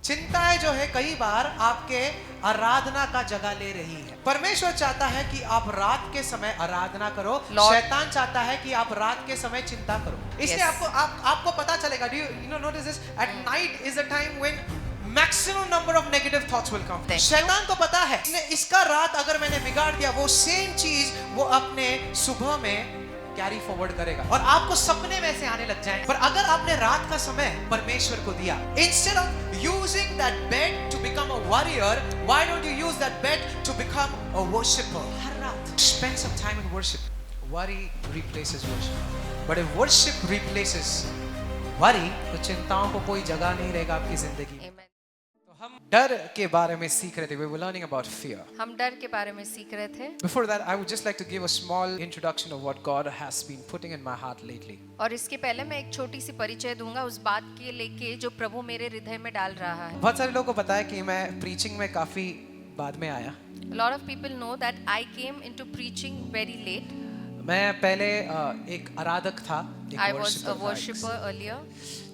चिंताएं जो है कई बार आपके आराधना का जगह ले रही है। परमेश्वर चाहता है कि आप रात के समय आराधना करो, शैतान चाहता है कि आप रात के समय चिंता करो। इसलिए आपको पता चलेगा, do you notice this? At night is a time when maximum number of negative thoughts will come. शैतान को पता है इसका रात अगर मैंने बिगाड़ दिया, वो सेम चीज वो अपने सुबह में कैरी फॉरवर्ड करेगा और आपको सपने में से आने लग जाए। पर अगर आपने रात का समय परमेश्वर को दिया, instead of using that bed to become a warrior, why don't you use that bed to become a worshipper? हर रात spend some time in worship. Worry replaces worship, but if worship replaces worry, तो चिंताओं को कोई जगह नहीं रहेगा आपकी जिंदगी में। हम डर के बारे में सीख रहे थे। We were learning about fear. हम डर के बारे में सीख रहे थे। Before that, I would just like to give a small introduction of what God has been putting in my heart lately. और इसके पहले मैं एक छोटी सी परिचय दूंगा उस बात के लेके जो प्रभु मेरे हृदय में डाल रहा है। बहुत सारे लोगों को पता है कि मैं preaching में काफी बाद में आया। A lot of people know that I came into preaching very late. मैं पहले एक आराधक था, I was a worshipper earlier.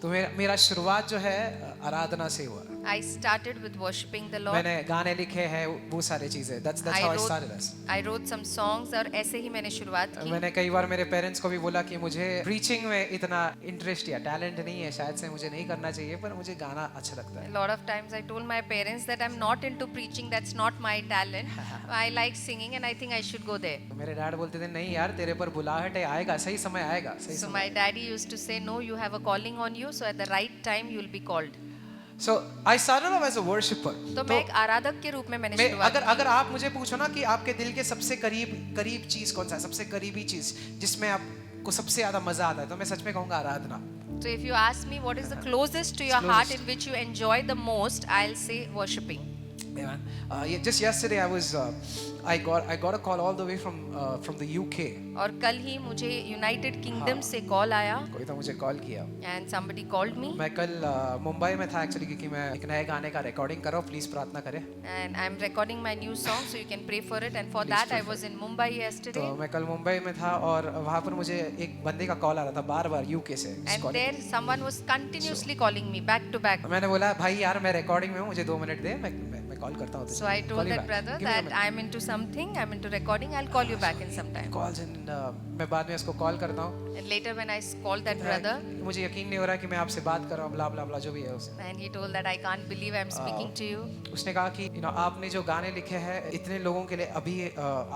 तो मेरा शुरुआत जो है आराधना से हुआ। I started with worshiping the Lord. मैंने गाने लिखे हैं, वो सारी चीजें। That's how I started this. I wrote some songs और ऐसे ही मैंने शुरुआत की। मैंने कई बार मेरे पेरेंट्स को भी बोला कि मुझे प्रीचिंग में इतना इंटरेस्ट या टैलेंट नहीं है, शायद से मुझे नहीं करना चाहिए, पर मुझे गाना अच्छा लगता है। A lot of times I told my parents that I'm not into preaching, that's not my talent. I like singing and I think I should go there. मेरे डैड बोलते थे नहीं यार, तेरे पर बुलाहट है, आएगा, सही समय आएगा, सही So समय। my daddy used to say, no, you have a calling on you, so at the right time you will be called. So I started off as a worshipper. तो मैं एक आराधक के रूप में मैंने शुरुआत अगर आप मुझे पूछो ना कि आपके दिल के सबसे करीब चीज कौन सा है, सबसे करीबी चीज जिसमें आपको सबसे ज्यादा मजा आता है, तो मैं सच में कहूँगा आराधना। So if you ask me what is the closest to your heart in which you enjoy the most, I'll say worshiping. Amen. Just yesterday I got a call all the way from the UK. और कल ही मुझे United kingdom से call आया। कोई तो मुझे call किया। And somebody called me. मैं कल मुंबई में था एक्चुअली, क्योंकि मैं एक नए गाने का रिकॉर्डिंग कर रहा हूँ, प्लीज प्रार्थना करें। And I'm recording my new song, so you can pray for it. And for that I was in Mumbai yesterday. तो मैं कल मुंबई में था और वहाँ पर मुझे एक बंदे का कॉल आ रहा था बार-बार यूके से। And there someone was continuously calling me back to back. मैंने बोला भाई यार मैं रिकॉर्डिंग में हूँ, मुझे 2 मिनट दे, मैं कॉल करता हूँ। So I told that brother that I'm into something, I'm into recording, I'll call you back in some time. Calls and मैं बाद में उसको कॉल करता हूँ। And later when I called that brother, मुझे यकीन नहीं हो रहा कि मैं आपसे बात कर रहा हूँ, blah blah blah जो भी है उसे। and he told that I can't believe I'm speaking to you. उसने कहा कि आपने जो गाने लिखे हैं इतने लोगों के लिए अभी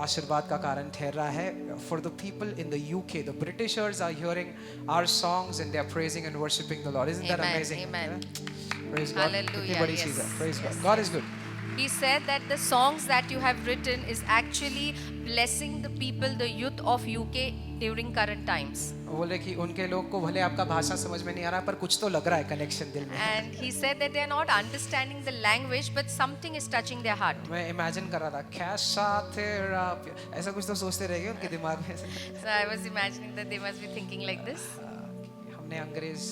आशीर्वाद का कारण ठहर रहा है। For the people in the UK, the Britishers are hearing our songs and they are praising and worshiping the Lord. Isn't that amazing? Amen. Praise God. Hallelujah. कितनी बड़ी चीज़ है। Praise God. God is good. He said that the songs that you have written is actually blessing the people, the youth of UK during current times. बोले कि उनके लोग को भले आपका भाषा समझ में नहीं आ रहा, पर कुछ तो लग रहा है कनेक्शन दिल में। And he said that they are not understanding the language, but something is touching their heart. मैं इमेजिन कर रहा था कैसा तेरा ऐसा कुछ तो सोचते रह गए उनके दिमाग में। So I was imagining that they must be thinking like this. हमने अंग्रेज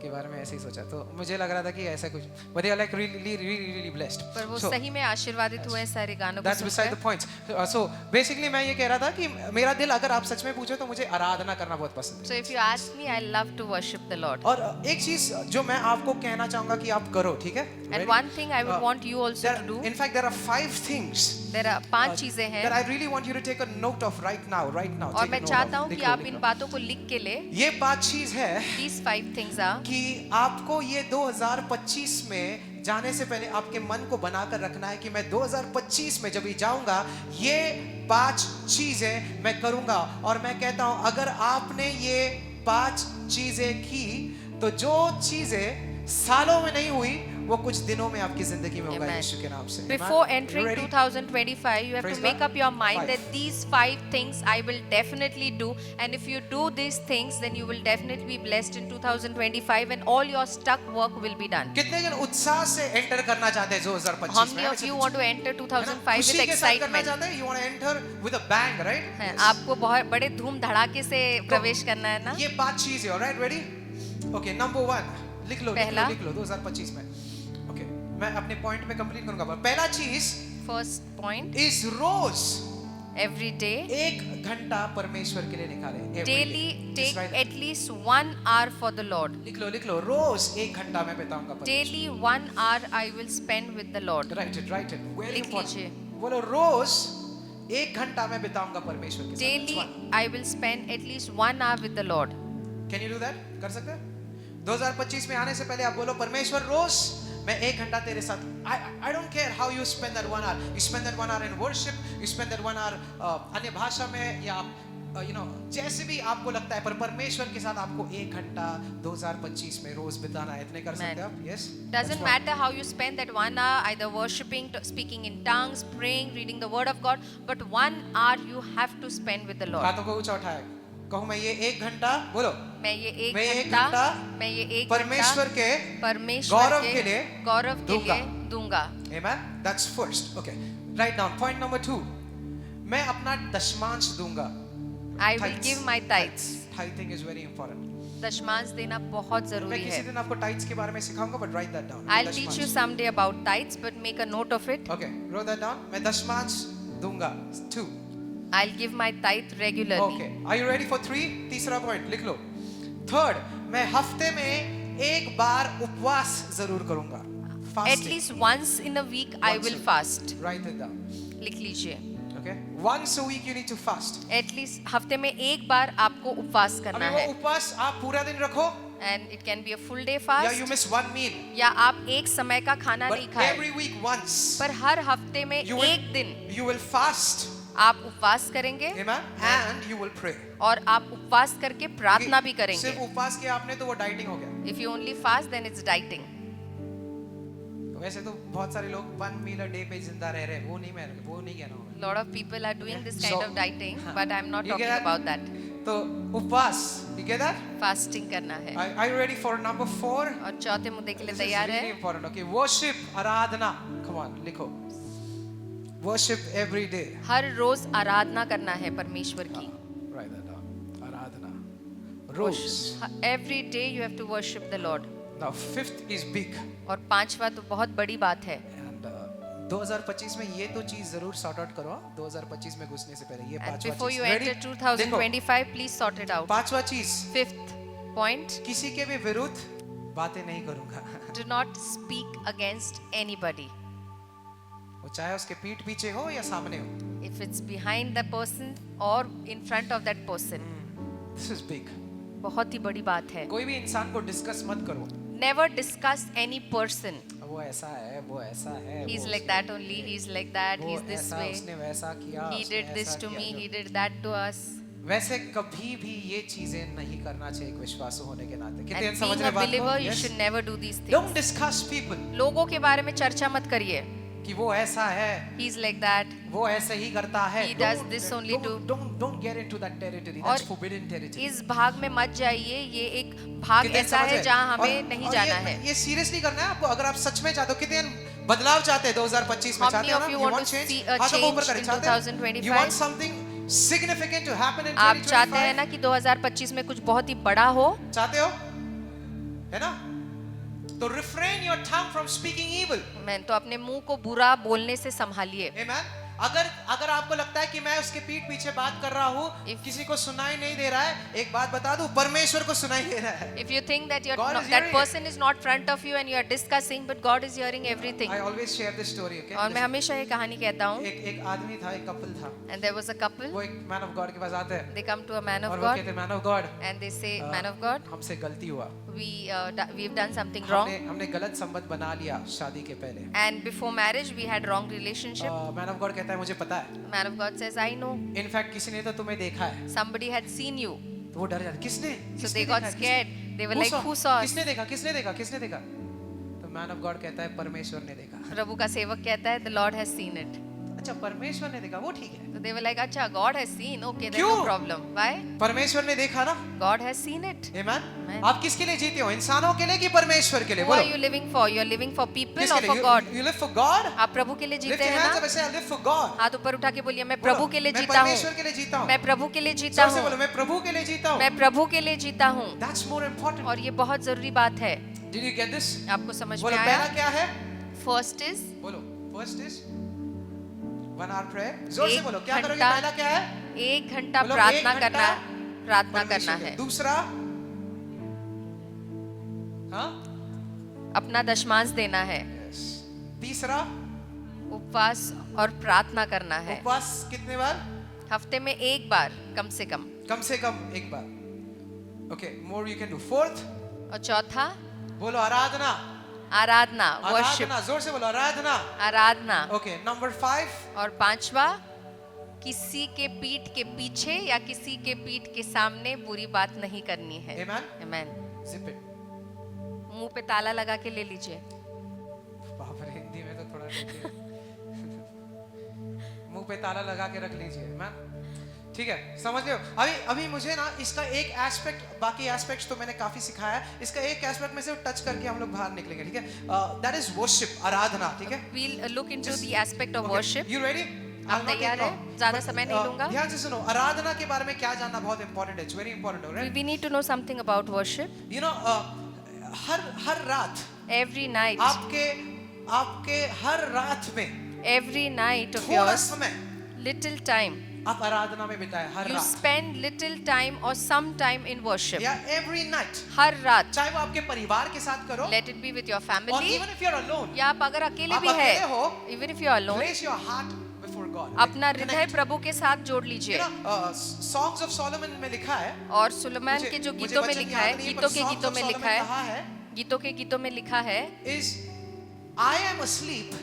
के बारे में ऐसे ही सोचा, तो मुझे लग रहा था कि ऐसा कुछ, but they are like really blessed. पर वो सही में आशीर्वादित हुए सारे गानों को That's beside the point. So basically मैं ये कह रहा था कि मेरा दिल, अगर आप सच में पूछो तो मुझे आराधना करना बहुत पसंद है। So if you ask me, I love to worship the Lord. और एक चीज जो मैं आपको कहना चाहूँगा कि आप करो, ठीक है? And one thing I would want you also to do. In fact, there are 5 things. There are 5 चीजें हैं that I really want you to take a note of right now. और मैं चाहता हूँ कि आप इन बातों को लिख के ले। ये 5 चीज है। These 5 things are कि आपको ये 2025 में जाने से पहले आपके मन को बनाकर रखना है कि मैं 2025 में जब भी जाऊंगा ये 5 चीजें मैं करूंगा। और मैं कहता हूं अगर आपने ये 5 चीजें की तो जो चीजें सालों में नहीं हुई वो कुछ दिनों में आपकी जिंदगी में होगा यीशु के नाम से। Before entering 2025, you have to make up your mind that these 5 things I will definitely do, and if you do these things, then you will definitely be blessed in 2025, and all your stuck work will be done. कितने जन उत्साह से enter करना चाहते हैं 2025 में? How many of you want to enter 2005 with excitement? चाहते हैं? You want to enter with a bang, right? आपको बहुत बड़े धूम धड़ाके से प्रवेश करना है ना? ये 5 चीजें, alright, ready? Okay, number 1 लिख लो 2025 में। ओके, मैं अपने पॉइंट में कंप्लीट करूंगा। पहला चीज, फर्स्ट पॉइंट इस रोज every day. 1 घंटा परमेश्वर के लिए निकालें. Every Daily day. take Just write that. at least 1 hour for the Lord. लिख लो. रोज 1 घंटा मैं बिताऊंगा परमेश्वर. Daily 1 hour I will spend with the Lord. Write it. Very लिख important. लीजिए. बोलो रोज 1 घंटा मैं बिताऊंगा परमेश्वर के साथ. Daily That's one. I will spend at least 1 hour with the Lord. Can you do that? कर सकते हैं? 2025 में आने से पहले आप बोलो परमेश्वर रोज मैं 1 घंटा तेरे साथ. I don't care how you spend that 1 hour. You spend that 1 hour in worship. You spend that 1 hour अन्य भाषा में या जैसे भी आपको लगता है, पर परमेश्वर के साथ आपको 1 घंटा 2025 में रोज बिताना है. इतने कर सकते हैं आप? Yes. Doesn't matter how you spend that 1 hour, either worshiping, speaking in tongues, praying, reading the word of God, but 1 hour you have to spend with the Lord. हाथों को ऊंचा उठाए. कहूँ मैं ये 1 घंटा बोलो. मैं ये एक घंटा परमेश्वर के गौरव के लिए दूंगा. Amen. That's first. Okay. Write down. Point number 2. मैं अपना दशमांश दूंगा. I will give my tithes. Tithing is very important. दशमांश देना बहुत जरूरी मैं किसी है. दिन आपको tithes के बारे में सिखाऊंगा, but write that down. I'll teach you someday about tithes, but make a note of it. Okay. Wrote that down. मैं दशमांश दूंगा. 2. I'll give my tithe regularly. Okay. Are you ready for 3? तीसरा point लिख लो. 3rd, मैं हफ्ते में 1 बार उपवास जरूर करूंगा. At least once in a week I will fast. Write it down. लिख लीजिए. Okay. Once a week you need to fast. At least हफ्ते में 1 बार आपको उपवास करना अभी वो है. उपवास आप पूरा दिन रखो. And it can be a full day या fast. you miss 1 meal. या आप एक समय का खाना But नहीं खाए. every week once. पर हर हफ्ते में You will- एक दिन You will fast. आप उपवास करेंगे. Amen. And you will pray. और आप उपवास करके प्रार्थना भी करेंगे. सिर्फ उपवास किया आपने तो वो डाइटिंग हो गया. If you only fast, then it's dieting. वैसे तो बहुत सारे लोग 1 meal a day पे जिंदा रह रहे हैं. वो नहीं कहना होगा. Lot of people are doing this kind So- of dieting, but I'm not You talking get that? about that. तो उपवास. You get that? Fasting करना है. Are you ready for number 4? और चौथे मुद्दे के लिए This is तैयार really है. important. Okay. Worship, Aradhana. Come on, लिखो. Worship every day. हर रोज आराधना करना है परमेश्वर की. Write that down. Aradhana. Rosh. Every day you have to worship the Lord. Now 5th is big. और पांचवा तो बहुत बड़ी बात है. And 2025 में ये तो चीज जरूर सॉर्ट आउट करो. 2025 में घुसने से पहले ये And पांचवा before चीज. you Ready? enter 2025, please sort it out. पांचवा चीज. 5th point, किसी के भी विरुद्ध बातें नहीं करूंगा. do not speak against anybody. वो चाहे उसके पीठ पीछे हो या सामने हो. If it's behind the person or in front of that person. This is big. बहुत ही बड़ी बात है. कोई भी इंसान को डिस्कस मत करो. Never discuss any person. वो ऐसा है, वो ऐसा है. He's वो like that only, he's like that, वो he's this ऐसा, way. उसने वैसा किया. He उसने did this ऐसा to किया. me, he did that to us. वैसे कभी भी ये चीजें नहीं करना चाहिए एक विश्वासु होने के नाते. कितने And समझ being रहे a बात को? believer, you Yes? should never do these Don't things. discuss people. लोगों के बारे में चर्चा मत करिए. कि वो ऐसा है. He's like that. वो ऐसे ही करता है. He does this only Don't get into that territory. और That's forbidden territory. इस भाग में मत जाइए. ये एक भाग कितने ऐसा समझ है रहे? जहाँ हमें और- नहीं और जाना है. ये सीरियसली करना है आपको. अगर आप सच में चाहते हो, कितने बदलाव चाहते हैं 2025 में? How चाहते many हो of ना? you You want want to change? see a हाथों को ऊपर change करें. in चाहते हैं? 2025? You want something significant to happen in आप चाहते हैं 2025? ना कि 2025 में कुछ बहुत ही बड़ा हो. चाहते हो? है ना? तो refrain your tongue from speaking evil. मैं तो अपने मुंह को बुरा बोलने से संभालिए. Amen. अगर आपको लगता है कि मैं उसके पीठ पीछे बात कर रहा हूँ, किसी को सुनाई नहीं दे रहा है, एक बात बता दूं, परमेश्वर को सुनाई दे रहा है. If you think that God is that hearing person is not front of you and you are discussing, but God is hearing everything. I always share this story, okay? और मैं हमेशा ये कहानी कहता हूँ. एक आदमी था, एक कपल था. And there was a couple. वो एक man of God के पास आते हैं They come to a man और of वो God कहते हैं, man of God, and they say, man of God, हमसे गलती हुआ. we've done something wrong. हमने गलत संबंध बना लिया शादी के पहले. And before marriage we had wrong relationship. Man of God कहता है, मुझे पता है. Man of God says, I know. In fact, किसी ने तो तुम्हें देखा है. Somebody had seen you. तो वो डर जाते. किसने? So किसने they got देखा है? scared. They were Who like, saw? who saw us? किसने देखा? किसने देखा? किसने देखा? तो man of God कहता है, परमेश्वर ने देखा. प्रभु का सेवक कहता है, the Lord has seen it. अच्छा, परमेश्वर ने देखा, वो ठीक है. So they were like, अच्छा, God has seen. Okay, there's क्यों? no problem. Why? परमेश्वर ने देखा ना. God has seen it. Amen. Amen. आप किसके लिए जीते हो? इंसानों के लिए कि परमेश्वर के लिए? Who are बोलो. you living for? You are living for people किसके or for लिए? God? You live for God. आप प्रभु के लिए Lift जीते your हैं hands ना? up and say, I live for God. हाथ ऊपर उठा के बोलिए, मैं बोलो, प्रभु के लिए मैं जीता हूँ. परमेश्वर के लिए जीता हूँ. मैं प्रभु के लिए जीता सबसे हूँ. बोलो, मैं प्रभु के लिए जीता हूँ. मैं प्रभु के लिए जीता हूँ. That's more important. और ये बहुत जरूरी बात है. Did you get this? आपको समझ में बोलो, आया? पहला क्या है? First is बोलो, first is 1 hour prayer. जोर से बोलो, क्या करोगे? पहला क्या है? 1 घंटा बोलो, प्रार्थना 1 घंटा करना परमेश्वर है। के। दूसरा, हाँ, अपना दशमांश देना है। तीसरा, उपवास और प्रार्थना करना है। उपवास कितने बार? हफ्ते में 1 बार कम से कम। कम से कम 1 बार। Okay, more you can do. Fourth, और चौथा बोलो आराधना। आराधना, वर्शिप, आराधना, जोर से बोलो आराधना। आराधना। Okay, number 5, और पांचवा, किसी के पीठ के पीछे या किसी के पीठ के सामने बुरी बात नहीं करनी है। Amen. Amen. Zip it. मुंह पे ताला लगा के ले लीजिए। बाप रे, हिंदी में तो थोड़ा लीजिए। मुंह पे ताला लगा के रख लीजिए। Amen. ठीक है, समझ लो। अभी मुझे ना इसका एक एस्पेक्ट, बाकी एस्पेक्ट्स तो मैंने काफी सिखाया है, इसका एक एस्पेक्ट में से टच करके हम लोग बाहर निकलेंगे, ठीक है? दैट इज वर्शिप, आराधना, ठीक है? We'll look into the aspect of Okay, worship. you ready? आप तैयार हैं? ज़्यादा समय नहीं लूंगा। ध्यान से सुनो, आराधना के बारे में क्या जानना बहुत इंपॉर्टेंट है, it's very important, right? We need to know something about worship. You know, हर रात Every night, आपके हर रात में every night of थोड़ा yours, समय little time, आप आराधना में बिताए, हर you रात, spend little time or some time in worship. या एवरी नाइट, हर रात, चाहे वो आपके परिवार के साथ करो, let it be with your और family, even if you are alone, या आप अगर अकेले आप भी है, अकेले हो, even if you are alone, place your heart before God, अपना हृदय प्रभु के साथ जोड़ यू लीजिए। नो, Songs of Solomon में लिखा है, और सुलेमान के जो मुझे गीतों में वचन लिखा है, याद नहीं है, गीतों पर के Songs गीतों of में Solomon लिखा कहा है, है, गीतों के गीतों में लिखा है is I am asleep,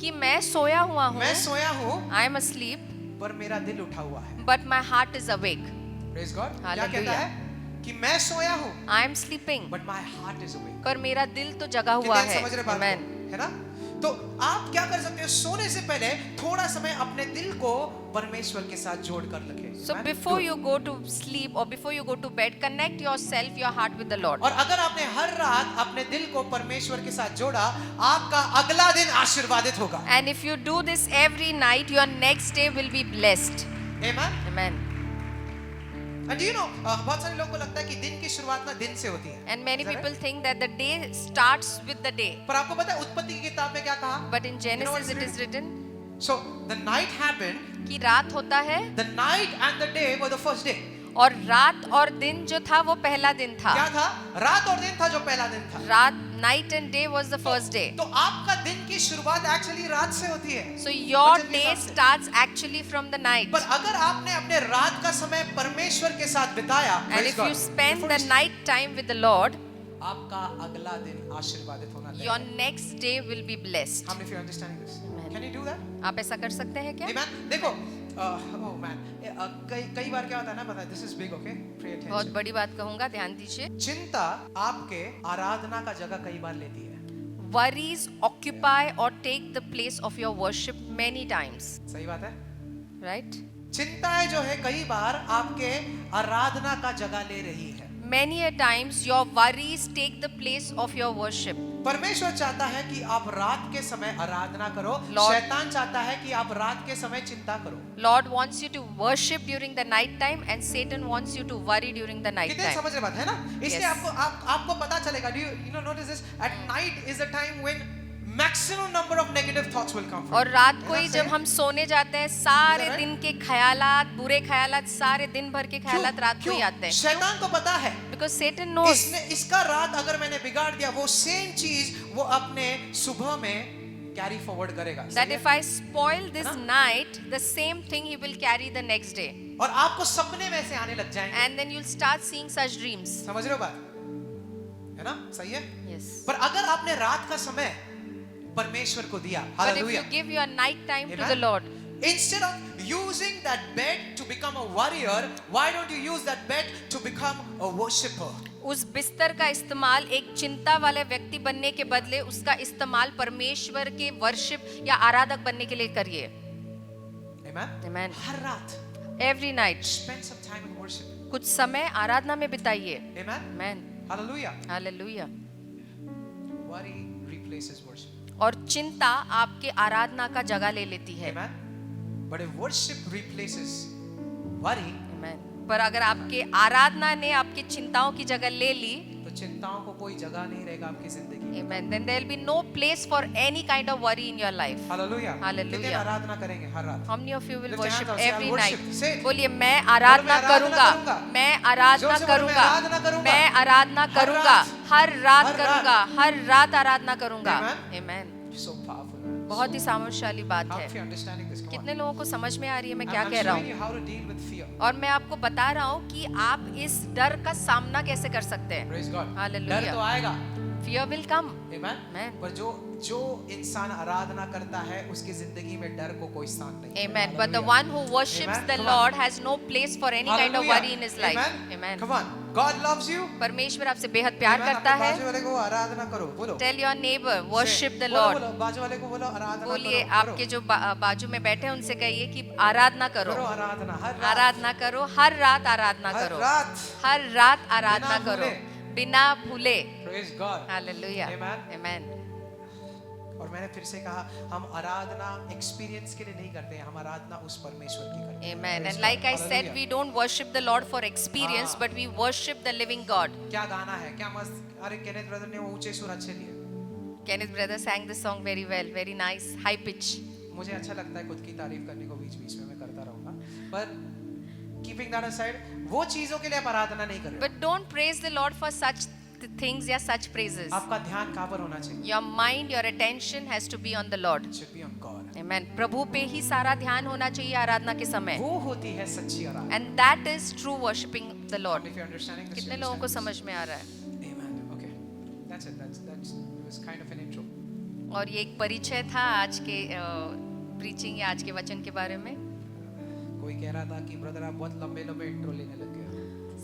कि मैं सोया हुआ हूँ, मैं सोया हूँ, I am asleep, पर मेरा दिल उठा हुआ है। but my heart is awake. Praise God. क्या Hallelujah. कहता है? कि मैं सोया हूँ, I am sleeping, but my heart is awake. पर मेरा दिल तो जगा हुआ कितने है। समझ रहे बात Amen. को? है ना? तो आप क्या कर सकते हो? सोने से पहले थोड़ा समय अपने दिल को परमेश्वर के साथ जोड़ कर रखें। So Amen? before Do it. you go to sleep or before you go to bed, connect yourself, your heart with the Lord. और अगर आपने हर रात अपने दिल को परमेश्वर के साथ जोड़ा, आपका अगला दिन आशीर्वादित होगा। And if you do this every night, your next day will be blessed. Amen? Amen. And do you know, बहुत सारे लोगों को लगता है कि दिन की शुरुआत ना दिन से होती है। And many Is that people right? think that the day starts with the day. पर आपको पता है उत्पत्ति की किताब में क्या कहा? But in You know what Genesis it is written So the night happened, कि रात होता है the night and the day were the first day. और रात और दिन जो था वो पहला दिन था। क्या था? रात और दिन था जो पहला दिन था। रात, night and day was the first day. तो आपका दिन की शुरुआत एक्चुअली रात से होती है। So your वचन के day हिसाब से। starts actually from the night. पर अगर आपने अपने रात का समय परमेश्वर के साथ बिताया, And praise if God, you spend before the you- night time with the Lord, आपका अगला दिन आशीर्वादित होना your चाहिए। next day will be blessed. How many of you are understanding this? Amen. Can you do that? आप ऐसा कर सकते हैं क्या? Amen. देखो, oh man, कई बार क्या होता है ना, पता है, this is big, okay? Pay बहुत attention. बड़ी बात कहूंगा, ध्यान दीजिए। चिंता आपके आराधना का जगह कई बार लेती है। Worries occupy or take the place of your worship many times, सही बात है? right? चिंताएं जो है कई बार आपके आराधना का जगह ले रही है। Many a times your worries take the place of your worship. परमेश्वर चाहता है कि आप रात के समय आराधना करो, Lord- शैतान चाहता है कि आप रात के समय चिंता करो। Lord wants you to worship during the night time and Satan wants you to worry during the night कितने time. समझ रहे बात है ना? इसलिए Yes. आपको पता चलेगा। Do you know notice this? At night is the time when maximum number of negative thoughts will come from. और रात को है ही ना? जब सही? हम सोने जाते हैं, सारे Is that right? दिन के ख्यालात, बुरे ख्यालात, सारे दिन भर के ख्यालात रात को ही आते हैं। शैतान को पता है Because Satan knows इसका रात अगर मैंने बिगाड़ दिया, वो सेम चीज वो अपने सुबह में कैरी फॉरवर्ड करेगा। that सही if है? I spoil this है ना? night, the same thing he will carry the next day. और आपको सपने वैसे आने लग जाएंगे। And then you'll start seeing such dreams. समझ रहे हो बात? है ना? सही है? Yes. पर अगर आपने रात का समय परमेश्वर को दिया, But if you hallelujah, give your night time to Amen. the Lord, instead of using that bed to become a warrior, why don't you use that bed to become a worshipper? उस बिस्तर का इस्तेमाल एक चिंता वाले व्यक्ति बनने के बदले उसका इस्तेमाल परमेश्वर के वर्शिप या आराधक बनने के लिए करिए। Amen? Amen. हर रात Every night, spend some time in worship. कुछ समय आराधना में बिताइए। Amen? Amen. Hallelujah. Hallelujah. Worry replaces worship. और चिंता आपके आराधना का जगह ले लेती है। Amen? But if worship replaces worry, Amen. पर अगर आपके आराधना ने आपकी चिंताओं की जगह ले ली, तो चिंताओं को कोई जगह नहीं रहेगा आपकी जिंदगी में। Amen. Then there will be no place for any kind of worry in your life. Hallelujah. Hallelujah. कितने आराधना करेंगे हर रात? How many of you will Lift your worship hands up, say, every I'll night? worship. Say it. बोलिए मैं आराधना आराधना करूंगा, करूंगा। मैं आराधना जोर से बोलो, मैं करूंगा, आराधना करूंगा। मैं आराधना हर करूंगा, रात। हर रात हर करूंगा, हर रात आराधना करूंगा। Amen. Amen. So powerful, man. बहुत ही सामर्थ्यशाली बात How है। if you're understanding this? Come on. कितने लोगों को समझ में आ रही है मैं क्या I'm कह रहा showing हूँ? you how to deal with fear. और मैं आपको बता रहा हूँ कि आप इस डर का सामना कैसे कर सकते हैं। Praise God. Hallelujah. डर तो आएगा, Fear will come. Amen. Amen. पर जो इंसान आराधना करता है उसकी जिंदगी में डर को कोई स्थान नहीं है। Amen. But the Hallelujah. one who worships Amen. the Come on. Lord has no place for any kind of Hallelujah. worry in his life. Amen. Amen. Come on. God loves you. परमेश्वर आपसे बेहद प्यार Amen. करता अपने है। बाजू वाले को आराधना करो, बोलो। Tell your neighbor, worship Say, the बोलो, Lord. बोलो, बाजू वाले को बोलो आराधना बोलिए करो, आपके जो बाजू में बैठे हैं उनसे कहिए कि आराधना करो, करो आराधना हर रात, आराधना करो, हर रात आराधना हर करो, रात। हर रात आराधना बिना करो, भूले। बिना भूले। Praise God. हालेलुया। Amen. आमेन। और मैंने फिर से कहा हम आराधना एक्सपीरियंस के लिए नहीं करते हैं, हम आराधना उस परमेश्वर की करते हैं। Amen. Praise And like God. I said, Hallelujah. we don't worship the Lord for experience, हाँ। but we worship the living God. क्या गाना है, क्या मस्त। अरे केनेथ ब्रदर ने वो ऊंचे सुर अच्छे लिए। Kenneth brother sang this song very well, very nice, high pitch. मुझे अच्छा लगता है खुद की तारीफ करने को, बीच बीच में मैं करता रहूंगा, पर कीपिंग दैट असाइड, वो चीजों के लिए आप आराधना नहीं कर रहे But don't praise the Lord for such things या such praises. हो। आपका ध्यान कहाँ पर होना चाहिए? Your mind, your attention has to be on the Lord. It should be on God. Amen. प्रभु पे ही सारा ध्यान होना चाहिए आराधना के समय. वो होती है सच्ची आराधना। And that is true worshiping the Lord. If you're understanding this, कितने you लोगों को understand समझ में आ रहा है? this. Amen. Okay. That's it. That's it was kind of an intro. और ये एक परिचय था आज के प्रीचिंग या आज के वचन के बारे में. कोई कह रहा था कि ब्रदर आप बहुत लंबे लंबे इंट्रो लेने लग गए हो।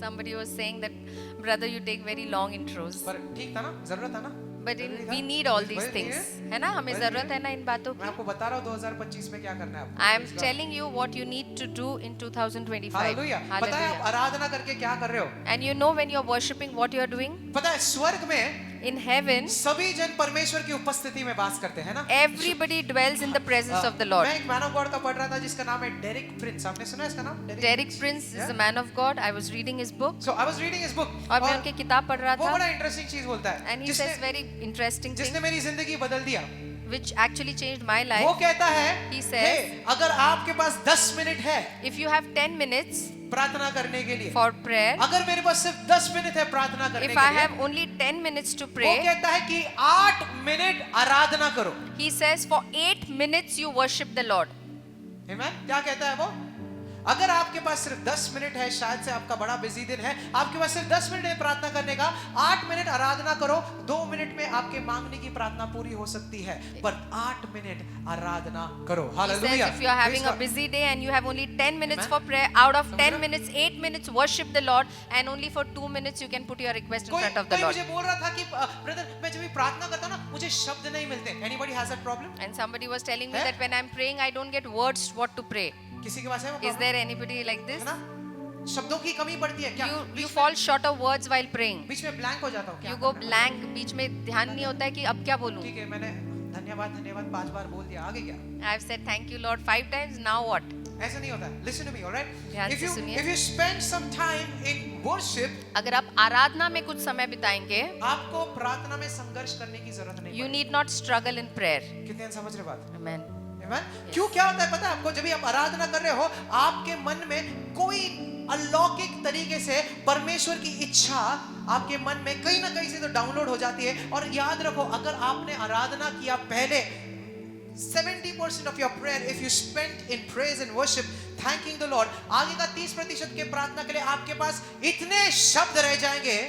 Somebody was saying that, brother, you take very long intros. पर ठीक था ना, जरूरत था ना? But जरूरी था? we need all बस these वही things. है? है ना, हमें वही जरूरत है? है ना इन बातों मैं की. आपको बता रहा हूँ 2025 में क्या करना है आपको। I am Praise God. telling you what you need to do in 2025. Hallelujah. पता है आप Hallelujah. आराधना करके क्या कर रहे हो? And you know when you're worshiping what you're doing? पता है स्वर्ग में In heaven, सभी जन परमेश्वर की उपस्थिति में वास करते हैं ना? everybody dwells in the presence of the Lord. मैं एक मैन ऑफ गॉड का पढ़ रहा था जिसका नाम है डेरिक प्रिंस। आपने सुना है इसका नाम? Derek Prince is a man of God. I was reading his book. So I was reading his book और मैं और उनकी किताब पढ़ रहा वो था. बड़ा इंटरेस्टिंग चीज बोलता है And he says very interesting thing जिसने मेरी जिंदगी बदल दिया। which actually changed my वो life. कहता है He says, "Hey, अगर आपके पास 10 मिनट है If you have 10 minutes प्रार्थना करने के लिए, for prayer, अगर मेरे पास सिर्फ 10 मिनट है प्रार्थना करने if के I लिए, have only 10 minutes to वो pray, कहता है कि 8 मिनट आराधना करो। he says for 8 minutes you worship the Lord. Amen? क्या कहता है वो? अगर आपके पास सिर्फ 10 मिनट है, शायद से आपका बड़ा बिजी दिन है, आपके पास सिर्फ 10 मिनट है प्रार्थना करने का, 8 मिनट आराधना करो, 2 मिनट में आपके मांगने की प्रार्थना पूरी हो सकती है, पर 8 मिनट आराधना करो। He hallelujah. says if you are having a busy day and you have only 10 minutes for prayer, out of 10 minutes, 8 minutes worship the Lord, and only for 2 minutes you can put your request in front of the कोई Lord. मुझे बोल रहा था कि brother मैं जब भी प्रार्थना करता हूं ना मुझे शब्द नहीं मिलते। Anybody has that problem? And somebody was telling me है? that when I'm praying, I don't get words what to pray. किसी के पास है वो Is problem? there anybody like है this? ना? शब्दों की कमी पड़ती है क्या? You fall short of words while praying. बीच में ब्लैंक हो जाता हूँ क्या? You go करना है? blank. बीच में ध्यान नहीं होता है कि अब क्या बोलूं. ठीक है मैंने धन्यवाद धन्यवाद 5 बार बोल दिया, आगे क्या? I've said thank you Lord 5 times. Now what? ऐसा नहीं होता है। Listen to me, all right? ध्यान से सुनिए. If you spend some time in worship, अगर आप आराधना में कुछ समय बिताएंगे, आपको प्रार्थना में संघर्ष करने की जरूरत नहीं you पड़ेगी। need not struggle in prayer. कितने जन समझ रहे बात? Amen. Amen? क्यों क्या होता है पता है आपको? जब भी आप आराधना कर रहे हो, आपके मन में कोई अलौकिक तरीके से परमेश्वर की इच्छा आपके मन में कहीं ना कहीं से तो डाउनलोड हो जाती है। और याद रखो, अगर आपने आराधना किया पहले 70% of your prayer if you spent in praise and worship thanking the Lord, आगे का 30% के प्रार्थना के लिए आपके पास इतने शब्द रह जाएंगे।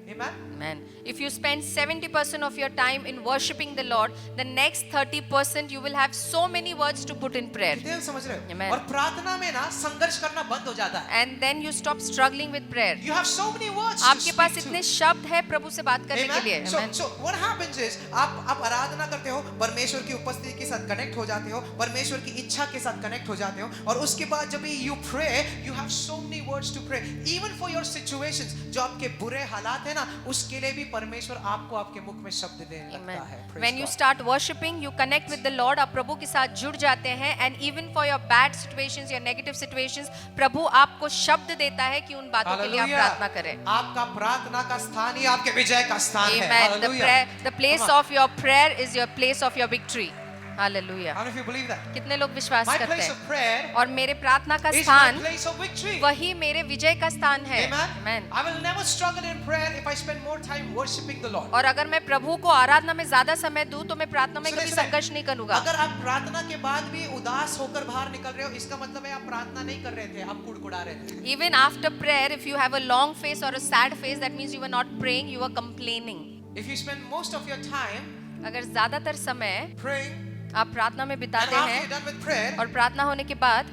Amen? Amen. If you spend 70% of your time in worshiping the Lord, the next 30% you will have so many words to put in prayer. कितने समझ रहे हो? Amen. और प्रार्थना में ना संघर्ष करना बंद हो जाता है। And then you stop struggling with prayer. You have so many words to आपके पास speak to. इतने शब्द है प्रभु से बात करने के लिए. Amen. Amen. So what happens is आप आराधना करते हो, परमेश्वर की उपस्थिति के साथ कनेक्ट हो जाते हो, परमेश्वर की इच्छा के साथ कनेक्ट हो जाते हो, और उसके बाद जब भी you pray, you have so many words to pray, even for your situations. जो आपके बुरे हालात है ना, उस उसके लिए भी परमेश्वर आपको आपके मुख में शब्द देने लगता है. Praise When you God. start worshiping, you connect with the Lord. आप प्रभु के साथ जुड़ जाते हैं. And even for your bad situations, your negative situations, प्रभु आपको शब्द देता है कि उन बातों के लिए आप Hallelujah. प्रार्थना करें. आपका प्रार्थना का स्थान ही आपके विजय का स्थान है. Amen. Hallelujah. The place Come on. of your prayer is your place of your victory. Hallelujah. How many of you believe that? कितने लोग विश्वास My करते place हैं? of prayer और मेरे प्रार्थना का is my स्थान place of victory. वही मेरे विजय का स्थान है. Amen. Amen. I will never struggle in prayer if I spend more time worshiping the Lord. और अगर मैं प्रभु को आराधना में ज्यादा समय दूं तो मैं प्रार्थना में सुनिए, कभी सुनिए। संघर्ष नहीं करूंगा. अगर आप प्रार्थना के बाद भी उदास होकर बाहर निकल रहे हो, इसका मतलब है आप प्रार्थना नहीं कर रहे थे, आप कुड़कुड़ा रहे थे. Even after prayer, if you have a long face or a sad face, that means you were not praying, you were complaining. If you spend most of your time अगर ज्यादातर समय praying आप प्रार्थना में and बिताते after हैं you're done with prayer, और प्रार्थना होने के बाद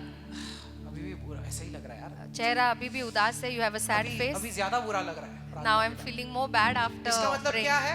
अभी भी बुरा ऐसा ही लग रहा है यार. चेहरा अभी भी उदास है, you have a sad अभी face. ज्यादा बुरा लग रहा है. Now I'm feeling more bad after इसका मतलब praying. क्या है?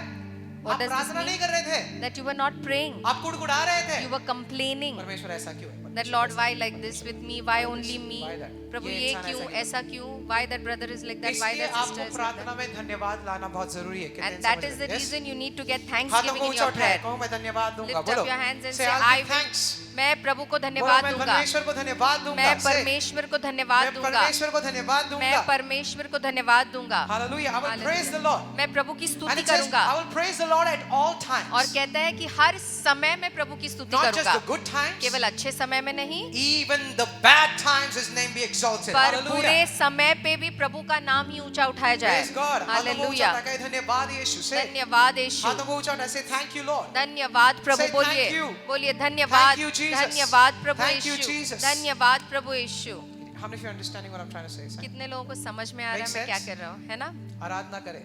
What आप does this प्रार्थना mean? नहीं कर रहे थे, That you were not praying, आप कुड़कुड़ा रहे थे. you were complaining. परमेश्वर ऐसा क्यों है? That Lord, why like this with me? Why only me? Why that? प्रभु ये ये इंसान क्यों ऐसा ऐसा क्यों? Why that brother is like that? Why इसलिए that sister आपको is like प्रार्थना that? में धन्यवाद लाना बहुत जरूरी है. कितने And that समझ is रहे the हैं? Yes? reason you need to get हाथों thanksgiving को in ऊंचा your उठाए, prayer. कहूं मैं धन्यवाद दूंगा. Lift बोलो. up your hands and Say, say, I'll I give will. thanks. मैं प्रभु को बोलो, धन्यवाद मैं दूंगा. परमेश्वर को धन्यवाद दूंगा. मैं Say, परमेश्वर को धन्यवाद मैं दूंगा. परमेश्वर को धन्यवाद मैं दूंगा. परमेश्वर को धन्यवाद दूंगा. Hallelujah. I will Hallelujah. praise the Lord. मैं प्रभु की And स्तुति it says, करूंगा. I will praise the Lord at all times. और कहता है कि हर समय मैं प्रभु की स्तुति Not just करूंगा. the good times. केवल अच्छे समय में नहीं, Even the bad times, His name be exalted. पर Hallelujah. बुरे समय पे भी प्रभु का नाम ही ऊंचा उठाया जाए. Praise God. हाथों को ऊंचा हालेलुया. उठाकर धन्यवाद यीशु. Say, धन्यवाद यीशु. हाथों को ऊंचा उठाकर say thank you Lord. धन्यवाद प्रभु. Say बोलिए thank you. बोलिए धन्यवाद. Thank you, Jesus. धन्यवाद प्रभु Thank you, यीशु. Jesus. धन्यवाद प्रभु यीशु. How many of you are understanding what I'm trying to say? Say, कितने लोगों को समझ में आ रहा है Makes मैं क्या sense? कर रहा हूँ, है ना? आराधना करें.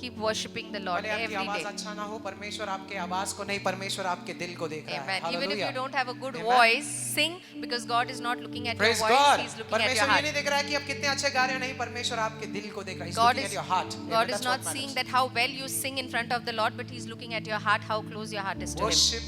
Keep worshiping the Lord भले आपकी every आवाज day. अच्छा ना हो, परमेश्वर आपके आवाज को नहीं, परमेश्वर आपके दिल को देख रहा है. Amen. Even if you Hallelujah. don't have a good Amen. voice, sing because God is not looking at your Praise voice, God. He's looking at your परमेश्वर ये heart. नहीं देख रहा है कि आप कितने अच्छे गा रहे हो, नहीं, परमेश्वर आपके दिल को देख रहा है. He's God looking is at your heart. God Amen. is That's not what seeing matters. that how well you sing in front of the Lord, but He's looking at your heart, how close your heart is to Him. Worship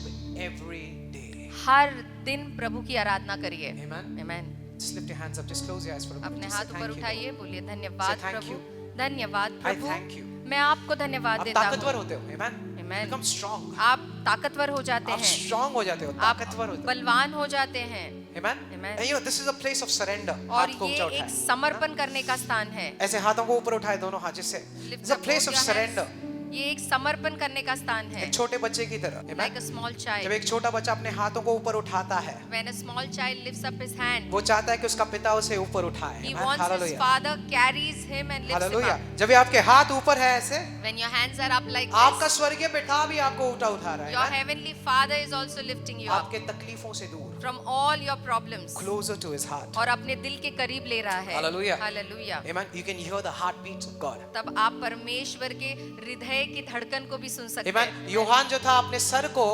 every day. हर दिन प्रभु की आराधना करिए. Amen. Amen. Just lift your hands up. Just close your eyes for a moment. अपने Just say हाथ ऊपर thank you. उठाइए, बोलिए धन्यवाद Say thank Prabhu. you. धन्यवाद I प्रभु. thank you. मैं आपको धन्यवाद आप देता ताकतवर हूँ. होते हो. Amen. Amen. Become strong. आप ताकतवर हो जाते आप हैं. strong हो जाते हो. आप ताकतवर होते हो. बलवान हो जाते हैं. Amen. Amen. And you know, this is a place of surrender. और हाथ को ये ऊंचा एक उठाएं. समर्पण करने का स्थान है. ऐसे हाथों को ऊपर उठाए दोनों हाथ जिससे. Lift It's a up place both of your surrender. hands. ये एक समर्पण करने का स्थान है. एक छोटे बच्चे की तरह. Amen. Like a small जब child. एक छोटा बच्चा अपने हाथों को ऊपर उठाता है, When a small child lifts up his hand, वो चाहता है कि उसका पिता उसे ऊपर उठाए. he Amen. wants his Hallelujah. father carries him and lifts him Hallelujah. up. जब ये आपके हाथ ऊपर है ऐसे, When your hands are up like आपका this, स्वर्गीय पिता भी आपको उठा रहा है. your Amen. heavenly father is also lifting you up आपके तकलीफों से दूर, from all your problems closer to his heart. और अपने दिल के करीब ले रहा है. Hallelujah. Hallelujah. Amen. You can hear the heartbeats of God. तब आप परमेश्वर के हृदय की धड़कन को भी सुन सकते Amen. हैं. यूहान जो था अपने सर को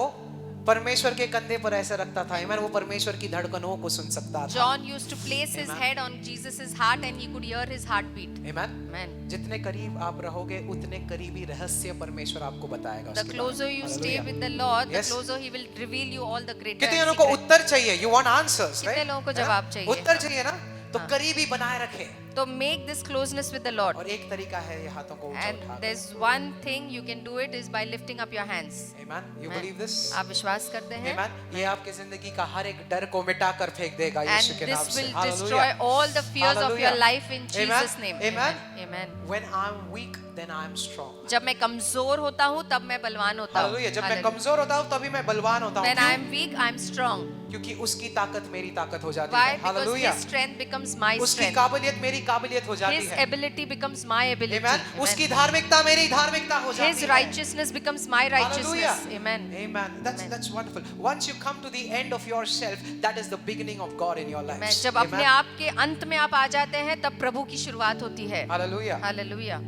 परमेश्वर के कंधे पर ऐसे रखता था. Amen. वो परमेश्वर की धड़कनों को सुन सकता था. John used to place his Amen. head on Jesus' heart and he could hear his heartbeat. Amen. Amen. जितने करीब आप रहोगे उतने करीबी रहस्य परमेश्वर आपको बताएगा. The उसके closer बारे में. you stay Hallelujah. with the Lord, the Yes. closer He will reveal you all the greater कितने and लोगों को secret. उत्तर चाहिए? You want answers, कितने right? लोगों को है ना? जवाब चाहिए? उत्तर चाहिए ना? तो हाँ. करीबी बनाए रखे. तो make this closeness with the Lord. और एक तरीका है ये हाथों को ऊंचा And उठाकर. there's one thing you can do it is by lifting up your hands. Amen. You Amen. believe this? आप विश्वास करते हैं? Amen. ये आपके जिंदगी का हर एक डर को मिटाकर फेंक देगा And यीशु के नाम this से. will destroy all the fears of your life in Jesus' name. Amen. Amen. When I'm weak, then I'm strong. जब मैं कमजोर होता हूँ तब मैं बलवान होता हूँ. Hallelujah. जब मैं Hallelujah. कमजोर होता हूँ तभी मैं बलवान होता हूँ. When क्यों? I am weak, I am strong. क्योंकि उसकी ताकत मेरी ताकत हो जाती Why? है. Because Hallelujah. His strength becomes my उसकी strength. काबिलियत मेरी काबिलियत हो जाती His है. ability becomes my ability. Amen. Amen. उसकी धार्मिकता मेरी धार्मिकता हो जाती His है. righteousness becomes my righteousness. Hallelujah. Amen. Amen. Amen. That's wonderful. Once you come to the end of yourself, that is the beginning of God in your life. Amen. जब अपने आप के अंत में आप आ जाते हैं तब प्रभु की शुरुआत होती है. Hallelujah. Hallelujah.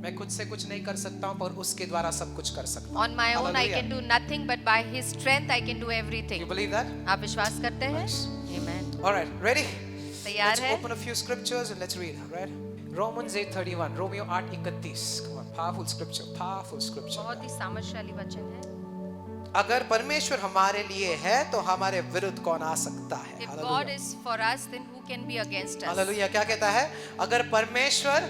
मैं खुद से कुछ नहीं कर सकता हूँ पर उसके द्वारा सब कुछ कर सकता हूँ. On my own I Hallelujah. can do nothing, but by His strength I can do You everything. believe that? आप विश्वास करते हैं? Nice. Amen. All right. Ready? तैयार Let's है? open a few scriptures and let's read. Right? Romans 8:31. Romeo 8:31. Come on. Powerful scripture. Powerful scripture. बहुत ही सामर्थ्यशाली वचन है. अगर परमेश्वर हमारे लिए है तो हमारे विरुद्ध कौन आ सकता है? If God is for us, then who can be against us? Hallelujah. क्या कहता है? अगर परमेश्वर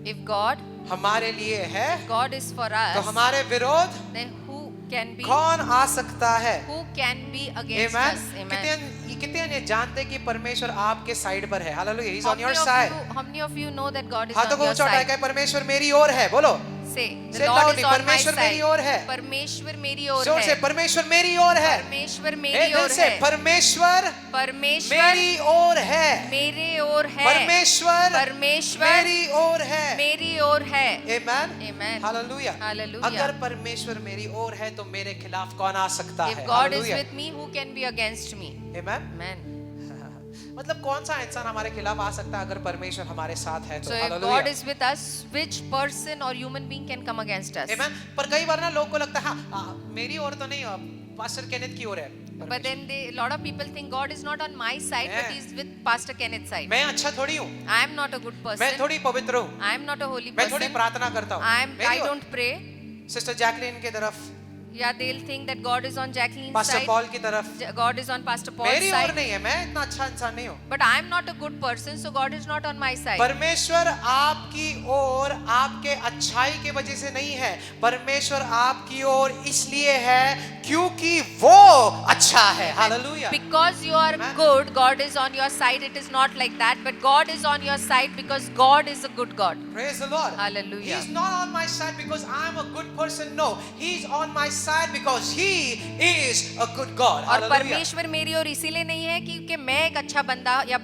If God हमारे लिए है God is for तो us, हमारे विरोध then who can be कौन आ सकता है? against Amen. us? Amen. कितने ने जानते कि परमेश्वर आपके साइड पर है? Hallelujah, He's How on your many of side. you, how many of you know that God is हाथों on को your ऊंचा उठाकर side? कहे, परमेश्वर मेरी ओर है. बोलो. Say, the Say Lord loudly, is on my परमेश्वर मेरी side. ओर है. परमेश्वर मेरी ओर जोर से है. परमेश्वर मेरी ओर है. परमेश्वर ए, मेरी दिल ओर से है. परमेश्वर परमेश्वर मेरी ओर है. मेरे ओर है. परमेश्वर परमेश्वर मेरी ओर है. मेरी ओर है. Amen. Amen. हालेलुया. Hallelujah. अगर परमेश्वर मेरी ओर है तो मेरे खिलाफ कौन आ सकता If है? God is hallelujah. with me, who can be against me? Amen. Amen. मतलब कौन सा इंसान हमारे खिलाफ आ सकता है अगर परमेश्वर हमारे साथ है तो? So if hallelujah. God is with us, which person or human being can come against us? Amen. पर कई बार ना लोगों को लगता है हाँ, मेरी ओर तो नहीं, पास्टर केनेथ की ओर है. But then a lot of people think God is not on my side, but Yeah. He's with Pastor Kenneth's side. मैं अच्छा थोड़ी हूँ. I am not a good मैं person. थोड़ी पवित्र हूँ. I am not a holy मैं थोड़ी person. प्रार्थना करता हूँ. I don't pray. Sister Jacqueline की तरफ, Yeah, they'll think that God is on Jacqueline's pastor side. Paul की तरफ. God is on Pastor Paul's मेरी ओर side. नहीं है, मैं इतना अच्छा इंसान नहीं हूँ. But I am not a good person, so God is not on my side. परमेश्वर आपकी ओर आपके अच्छाई के वजह से नहीं है. परमेश्वर आपकी ओर इसलिए है क्योंकि वो अच्छा है. Hallelujah. Because you are Amen. good, God is on your side. It is not like that, but God is on your side because God is a good God. Praise the Lord. Hallelujah. He's not on my side because I'm a good person. No, He's on my side because He is a good God. और Hallelujah. परमेश्वर मेरी ओर इसीलिए नहीं है क्योंकि मैं एक अच्छा बंदा या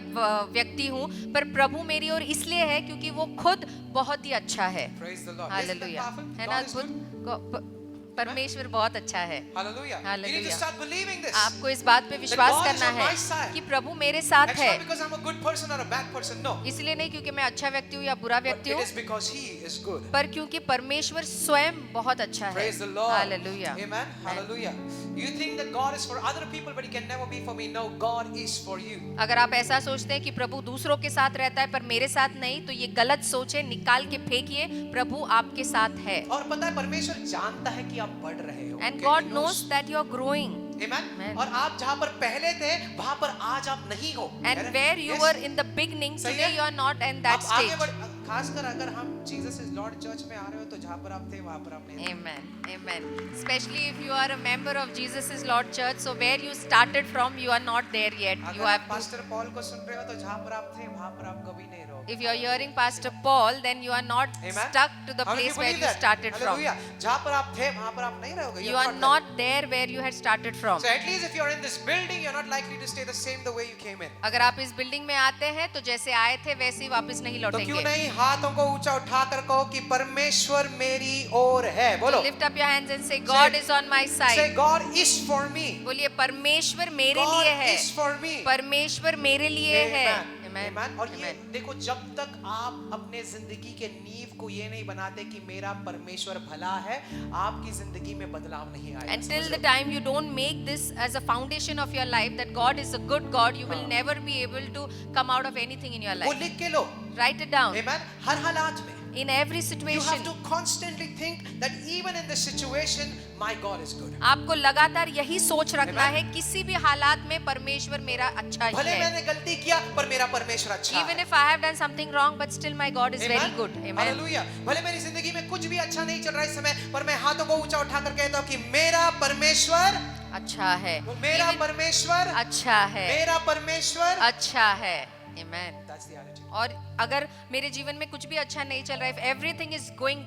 व्यक्ति हूँ, पर प्रभु मेरी ओर इसलिए है क्योंकि वो खुद बहुत ही अच्छा है. Praise the Lord. Hallelujah. Isn't that powerful? है ना God is good. अद्भुत? परमेश्वर बहुत अच्छा है. Hallelujah. You need to Hallelujah. start believing this. आपको इस बात पे विश्वास God is करना on है my side. कि प्रभु मेरे साथ It's है. not because I'm a good person or a bad person. No. इसलिए नहीं क्योंकि मैं अच्छा व्यक्ति हूँ या बुरा But व्यक्ति it हूँ, is because He is good. पर क्योंकि परमेश्वर स्वयं बहुत अच्छा है. Praise the Lord. Hallelujah. Amen. Hallelujah. You think that God is for other people, but He can never be for me. No, God is for you. अगर आप ऐसा सोचते हैं कि प्रभु दूसरों के साथ रहता है पर मेरे साथ नहीं, तो ये गलत सोच है. निकाल के फेंकिए. प्रभु आपके साथ है. और पता है परमेश्वर जानता है कि आप बढ़ रहे हो. And Okay, God He knows that you are growing. Amen. Amen. और आप जहाँ पर पहले थे वहाँ पर आज आप नहीं हो. And where you Yes. were in the beginning, सही today है? you are not in that आप आगे stage. बढ़, खासकर अगर हम जीसस इज लॉर्ड चर्च में आ रहे हो तो जहाँ पर आप थे वहाँ पर आप नहीं थे. Amen. Amen. Especially if you are a member of Jesus is Lord Church, so where you started from, you are not there yet. You अगर आप have to. पास्टर पॉल को सुन रहे हो तो जहाँ पर आप थे वहाँ पर आप कभी नहीं रहोगे. If you are hearing Pastor Paul, then you are not Amen. stuck to the How many place people where believe you that? started from. Hallelujah. जहाँ पर आप थे वहाँ पर आप नहीं रहोगे. You are not there where you had started from. So at least if you are in this building, you're not likely to stay the same the way you came in. अगर आप इस बिल्डिंग में आते हैं तो जैसे आए थे वैसे ही वापस नहीं तो क्यों लौटेंगे. नहीं हाथों को ऊंचा उठाकर कहो कि परमेश्वर मेरी ओर है. बोलो. Lift up your hands and say, God is on my Say side. God is for me. बोलिए परमेश्वर मेरे God लिए है. is for me. परमेश्वर मेरे लिए है. Amen. Amen. और ये Amen. देखो जब तक आप अपने जिंदगी के नींव को ये नहीं बनाते कि मेरा परमेश्वर भला है, आपकी जिंदगी में बदलाव नहीं आएगा. Until the time you don't make this as a foundation of your life that God is a good God, you will never be able to come out of anything in your वो life. लिख के लो. Write it down. Amen. हर हालात में In every you have situation. to constantly think that even in this situation my God is good. आपको लगातार यही सोच रखना Amen. है किसी भी हालात में परमेश्वर मेरा अच्छा ही भले है. मैंने गलती किया पर मेरा परमेश्वर अच्छा Even है. if I have done something wrong, but still my God is very Amen. good. Amen. Hallelujah. भले मेरी जिंदगी में कुछ भी अच्छा नहीं चल रहा है इस समय, पर मैं हाथों को ऊंचा उठाकर कहता हूँ कि मेरा परमेश्वर, अच्छा है. मेरा Even- परमेश्वर, अच्छा है. मेरा परमेश्वर. अच्छा है. Amen. That's the attitude. और अगर मेरे जीवन में कुछ भी अच्छा नहीं चल रहा है, if everything is going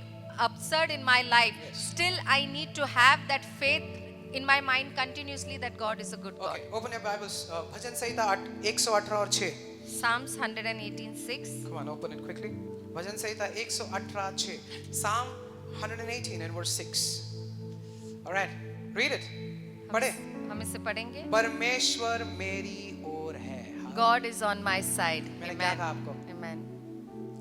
absurd in my life, still I need to have that faith in my mind continuously that God is a good God. Okay, open your Bibles. भजन संहिता 118 और 6. Psalms 118:6. Come on, open it quickly. Bhajan Samhita 118 6. Psalm 118 and verse 6. All right, read it. पढ़े. हम इसे पढ़ेंगे. परमेश्वर मेरी ओर है. God is on my side. मैंने क्या Amen. कहा आपको? Amen.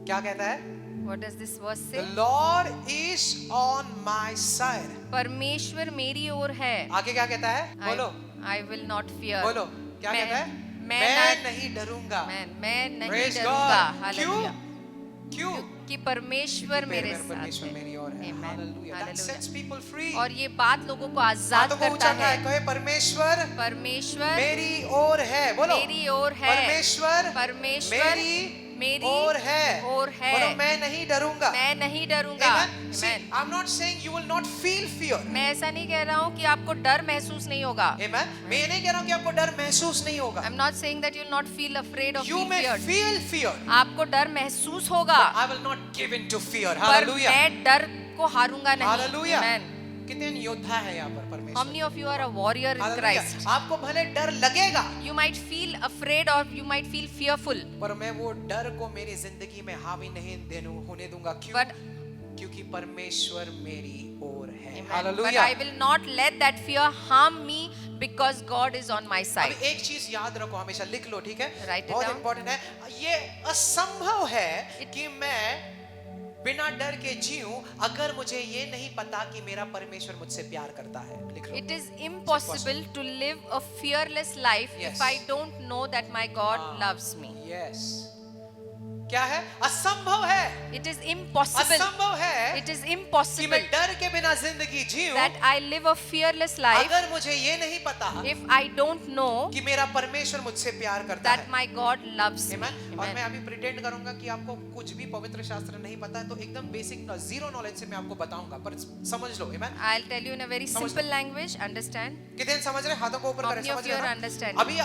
क्या कहता है? What does this verse The say? Lord is on my side. परमेश्वर मेरी ओर है. आगे क्या कहता है? बोलो. I will not fear. बोलो. क्या मैं- कहता है? मैं मैं न- नहीं डरूंगा. मैं नहीं Praise डरूंगा. God. हालेलुया. क्यों? कि परमेश्वर मेरे साथ परमेश्वर है. मेरी ओर है. Amen. Hallelujah. That Hallelujah. sets people free. और ये बात लोगों को आजाद हाथों को करता ऊंचा है. कहे परमेश्वर परमेश्वर मेरी ओर है. बोलो. मेरी ओर है. परमेश्वर परमेश्वर मेरी मेरी ओर है। ओर है। बोलो मैं नहीं डरूंगा। मैं नहीं डरूंगा। Amen. See, Amen. I'm not saying you will not feel fear. मैं ऐसा नहीं कह रहा हूँ कि आपको डर महसूस नहीं होगा। Amen. मैं ये नहीं कह रहा हूँ कि आपको डर महसूस नहीं होगा। I'm not saying that you'll not feel afraid or You feel may feared. feel fear. आपको डर महसूस होगा, I will not give in to fear. पर Hallelujah. मैं डर को हारूंगा नहीं। Hallelujah. Amen. कितने योद्धा है यहाँ पर How परमेश्वर। many of you are a warrior in Hallelujah. Christ? आपको भले डर लगेगा, You might feel afraid or you might feel fearful, पर मैं वो डर को मेरी जिंदगी में हावी नहीं होने दूंगा। क्यों? but क्योंकि परमेश्वर मेरी ओर है। Amen. But hallelujah. I will not let that fear harm me because God is on my side. अभी एक चीज याद रखो, हमेशा लिख लो, ठीक है? Write it बहुत down. इंपॉर्टेंट है। ये असंभव है कि मैं बिना डर के जीऊं अगर मुझे ये नहीं पता कि मेरा परमेश्वर मुझसे प्यार करता है। लिख लो। It is impossible to live a fearless life Yes. if I don't know that my God loves me. Yes. क्या है? असंभव है। It is impossible. असंभव है It is कि impossible मैं डर के बिना जिंदगी जीऊं that I live a fearless life अगर मुझे ये नहीं पता if I don't know कि मेरा परमेश्वर मुझसे प्यार करता that है। my God loves me. Amen? और मैं Amen. अभी प्रिटेंड करूंगा कि आपको कुछ भी पवित्र शास्त्र नहीं पता है, तो एकदम बेसिक जीरो नॉलेज से मैं आपको बताऊंगा, पर समझ लो। Amen? I'll tell you in a very समझ simple language. Understand? कितने समझ रहे? हाथों को ऊपर How करें। many of समझ you रहे are ना? understanding? अभी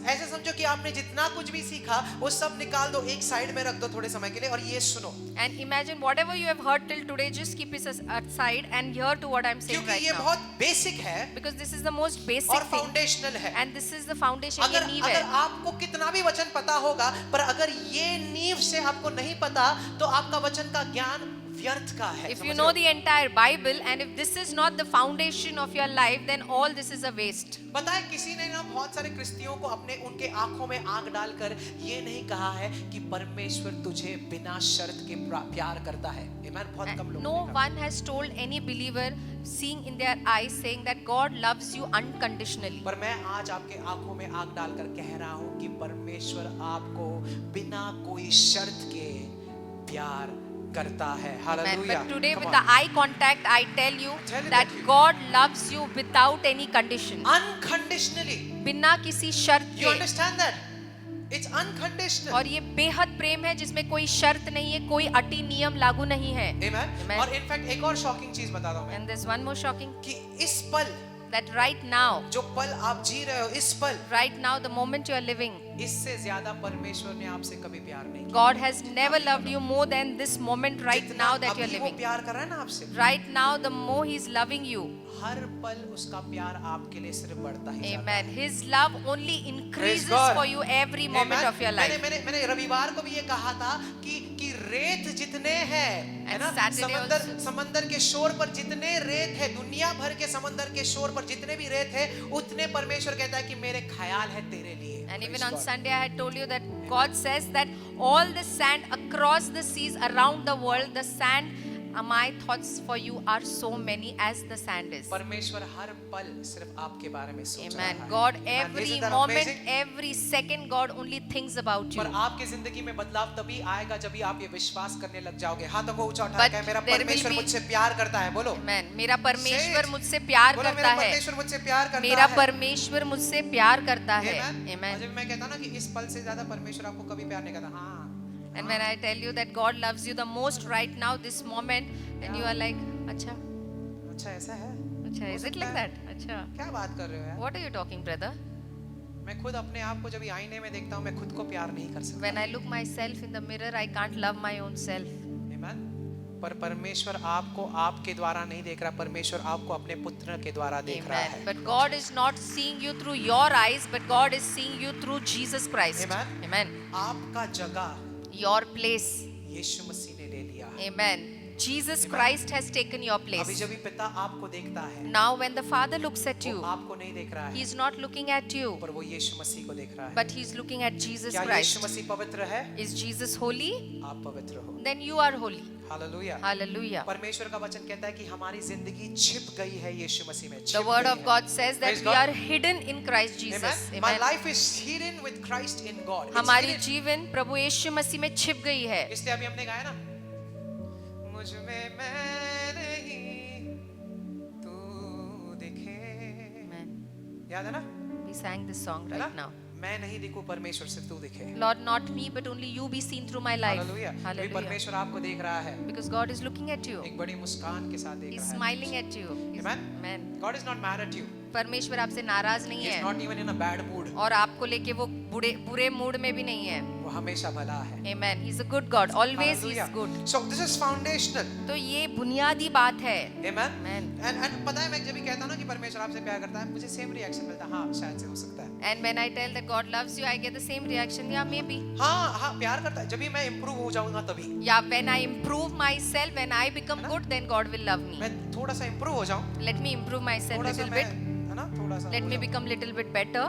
ऐसे समझो कि आपने जितना कुछ भी सीखा वो सब निकाल दो, एक साइड में रख दो थोड़े समय के लिए, और ये सुनो, And imagine whatever you have heard till today, just keep it aside and hear to what I'm saying क्योंकि right ये now. बहुत बेसिक है Because this is the most basic और thing. फाउंडेशनल है। And this is the foundation, ये अगर नींव अगर है. आपको कितना भी वचन पता होगा, पर अगर ये नींव से आपको नहीं पता, तो आपका वचन का ज्ञान व्यर्थ का है। If समझ you रहे know हो? the entire Bible and if this is not the foundation of your life, then all this is a waste. पता है किसी ने ना बहुत सारे क्रिस्तियों को अपने उनके आंखों में आग डालकर ये नहीं कहा है कि परमेश्वर तुझे बिना शर्त के प्यार करता है। Amen? बहुत कम लोग। No one has told any believer, seeing in their eyes, saying that God loves you unconditionally. पर मैं आज आपके आंखों में आग डालकर कह रहा हूँ कि परमेश्वर आपको बिना कोई शर्त के प्यार करता है। Amen. Hallelujah. But today Come with on. the eye contact, I tell you Tell it that that you- God loves you without any condition. Unconditionally. बिना किसी शर्त You के. understand that? It's unconditional. और ये बेहद प्रेम है जिसमें कोई शर्त नहीं है, कोई अटी नियम लागू नहीं है. Amen? Amen. और इनफैक्ट एक और शॉकिंग चीज बता दूं मैं, And there's one more shocking, कि इस पल, that right now, जो पल आप जी रहे हो, इस पल, right now, the moment you are living, इससे ज्यादा परमेश्वर ने आपसे कभी प्यार नहीं किया। God has never loved you more than this moment right जितना now that you are अभी वो living. प्यार कर रहा है ना आपसे, Right now, the more He's loving you. हर पल उसका प्यार आपके लिए सिर्फ बढ़ता ही जाता Amen. His love only increases God. for you every है। moment Amen? of your life. मैंने रविवार को भी ये कहा था कि रेत जितने हैं, है And ना, Saturday समंदर के शोर पर जितने रेत है, दुनिया भर के समंदर के शोर पर जितने भी रेत है, उतने परमेश्वर कहता है कि मेरे ख्याल है तेरे लिए। And even Praise on God. Sunday, I had told you that God says that all the sand across the seas around the world, the sand, my thoughts for you are so many as the sand is. परमेश्वर हर पल सिर्फ आपके बारे में सोच रहा Amen. है। God, Amen. every Isn't that moment, amazing? every second, God only thinks about you. पर आपकी जिंदगी में बदलाव तभी आएगा जब भी आप ये विश्वास करने लग जाओगे। हाथों को ऊंचा उठा But के मेरा there will परमेश्वर be- मुझसे प्यार करता है, बोलो। Amen. मेरा Say परमेश्वर it. मुझसे प्यार बोलो, करता मेरा है. परमेश्वर मुझसे प्यार करता मेरा है। परमेश्वर मुझसे प्यार करता है. Amen. और Amen. जब मैं कहता ना कि इस पल से ज्यादा परमेश्वर आपको कभी प्यार नहीं करता, हाँ, And when I tell you that God loves you the most right now, this moment, then you are like, अच्छा, अच्छा ऐसा है? अच्छा, is it like सकता है। that? अच्छा. क्या बात कर रहे हो यार? What are you talking, brother? मैं खुद अपने आप को जब आईने में देखता हूँ, मैं खुद को प्यार नहीं कर सकता। When I look myself in the mirror, I can't love my own self. Amen? पर परमेश्वर आपको आपके द्वारा नहीं देख रहा, परमेश्वर आपको अपने पुत्र के द्वारा देख रहा Amen. है। But God is not seeing you through your eyes, but God is seeing you through Jesus Christ. Amen. Amen. आपका जगह Your place. यीशु मसीह ने ले लिया है। Amen. Jesus Christ has taken your अभी place. जब भी पिता आपको देखता है, Now when the Father looks at वो you, आपको नहीं देख रहा है, He is not looking at you, पर वो यीशु मसीह को देख रहा है। but He's looking at Jesus क्या यीशु Christ. मसीह पवित्र है? Is Jesus holy? आप पवित्र हो। Then you are holy. Hallelujah. Hallelujah. परमेश्वर का वचन कहता है कि हमारी जिंदगी छिप गई है यीशु मसीह में। The छिप word गई of है। God says that Praise we God. are hidden in Christ Jesus. Amen. My Amen. life is hidden with Christ in God. It's हमारी hidden. जीवन प्रभु यीशु मसीह में छिप गई है. इसलिए अभी हमने गाया ना, मुझ में मैं नहीं तू दिखे, Amen. याद है ना? We sang this song है ना? right now. मैं नहीं दिखूं, परमेश्वर सिर्फ तू दिखे। Lord, not me, but only you be seen through my life. Hallelujah. अभी Hallelujah. परमेश्वर आपको देख रहा है, Because God is looking at you. एक बड़ी मुस्कान के साथ देख He's रहा है। smiling at you. Amen? Amen. God is not mad at you. परमेश्वर आपसे नाराज नहीं He is है not even in a bad mood. और आपको लेके वो बुरे मूड में भी नहीं है। वो हमेशा भला है। Amen. He's a good God. Always Hallelujah. He's good. So this is foundational. तो ये बुनियादी बात है। Amen. Amen. And पता है मैं जब भी कहता हूँ ना कि परमेश्वर आपसे प्यार करता है, मुझे सेम रिएक्शन मिलता है। हाँ, शायद से हो सकता है। And when I tell that God loves you, I get the same reaction. Yeah, maybe. हाँ, प्यार करता है। जब भी मैं इम्प्रूव हो जाऊंगा तभी। Yeah, when I improve myself, when I become good, then God will love me. मैं थोड़ा सा इम्प्रूव हो जाऊं, Let me improve myself थोड़ा सा little मैं, bit. है ना, थोड़ा सा Let हो me जाऊं, become little bit better.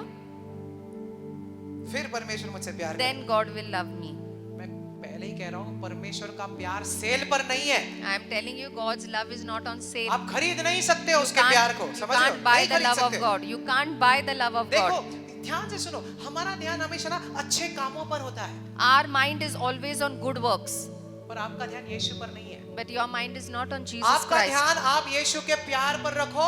फिर परमेश्वर मुझसे प्यार Then God will love me. मैं पहले ही कह रहा हूँ, परमेश्वर का प्यार सेल पर नहीं है। I am telling you, God's love is not on sale. आप खरीद नहीं सकते हो You उसके प्यार को, you समझ रहे हो? can't buy नहीं the खरीद love of सकते। God. You can't buy the love of देखो, God. ध्यान से सुनो, हमारा ध्यान हमेशा ना अच्छे कामों पर होता है, Our mind is always on good works, पर आपका ध्यान यीशु पर नहीं है। but your mind is not on Jesus आपका Christ. ध्यान आप यीशु के प्यार पर रखो,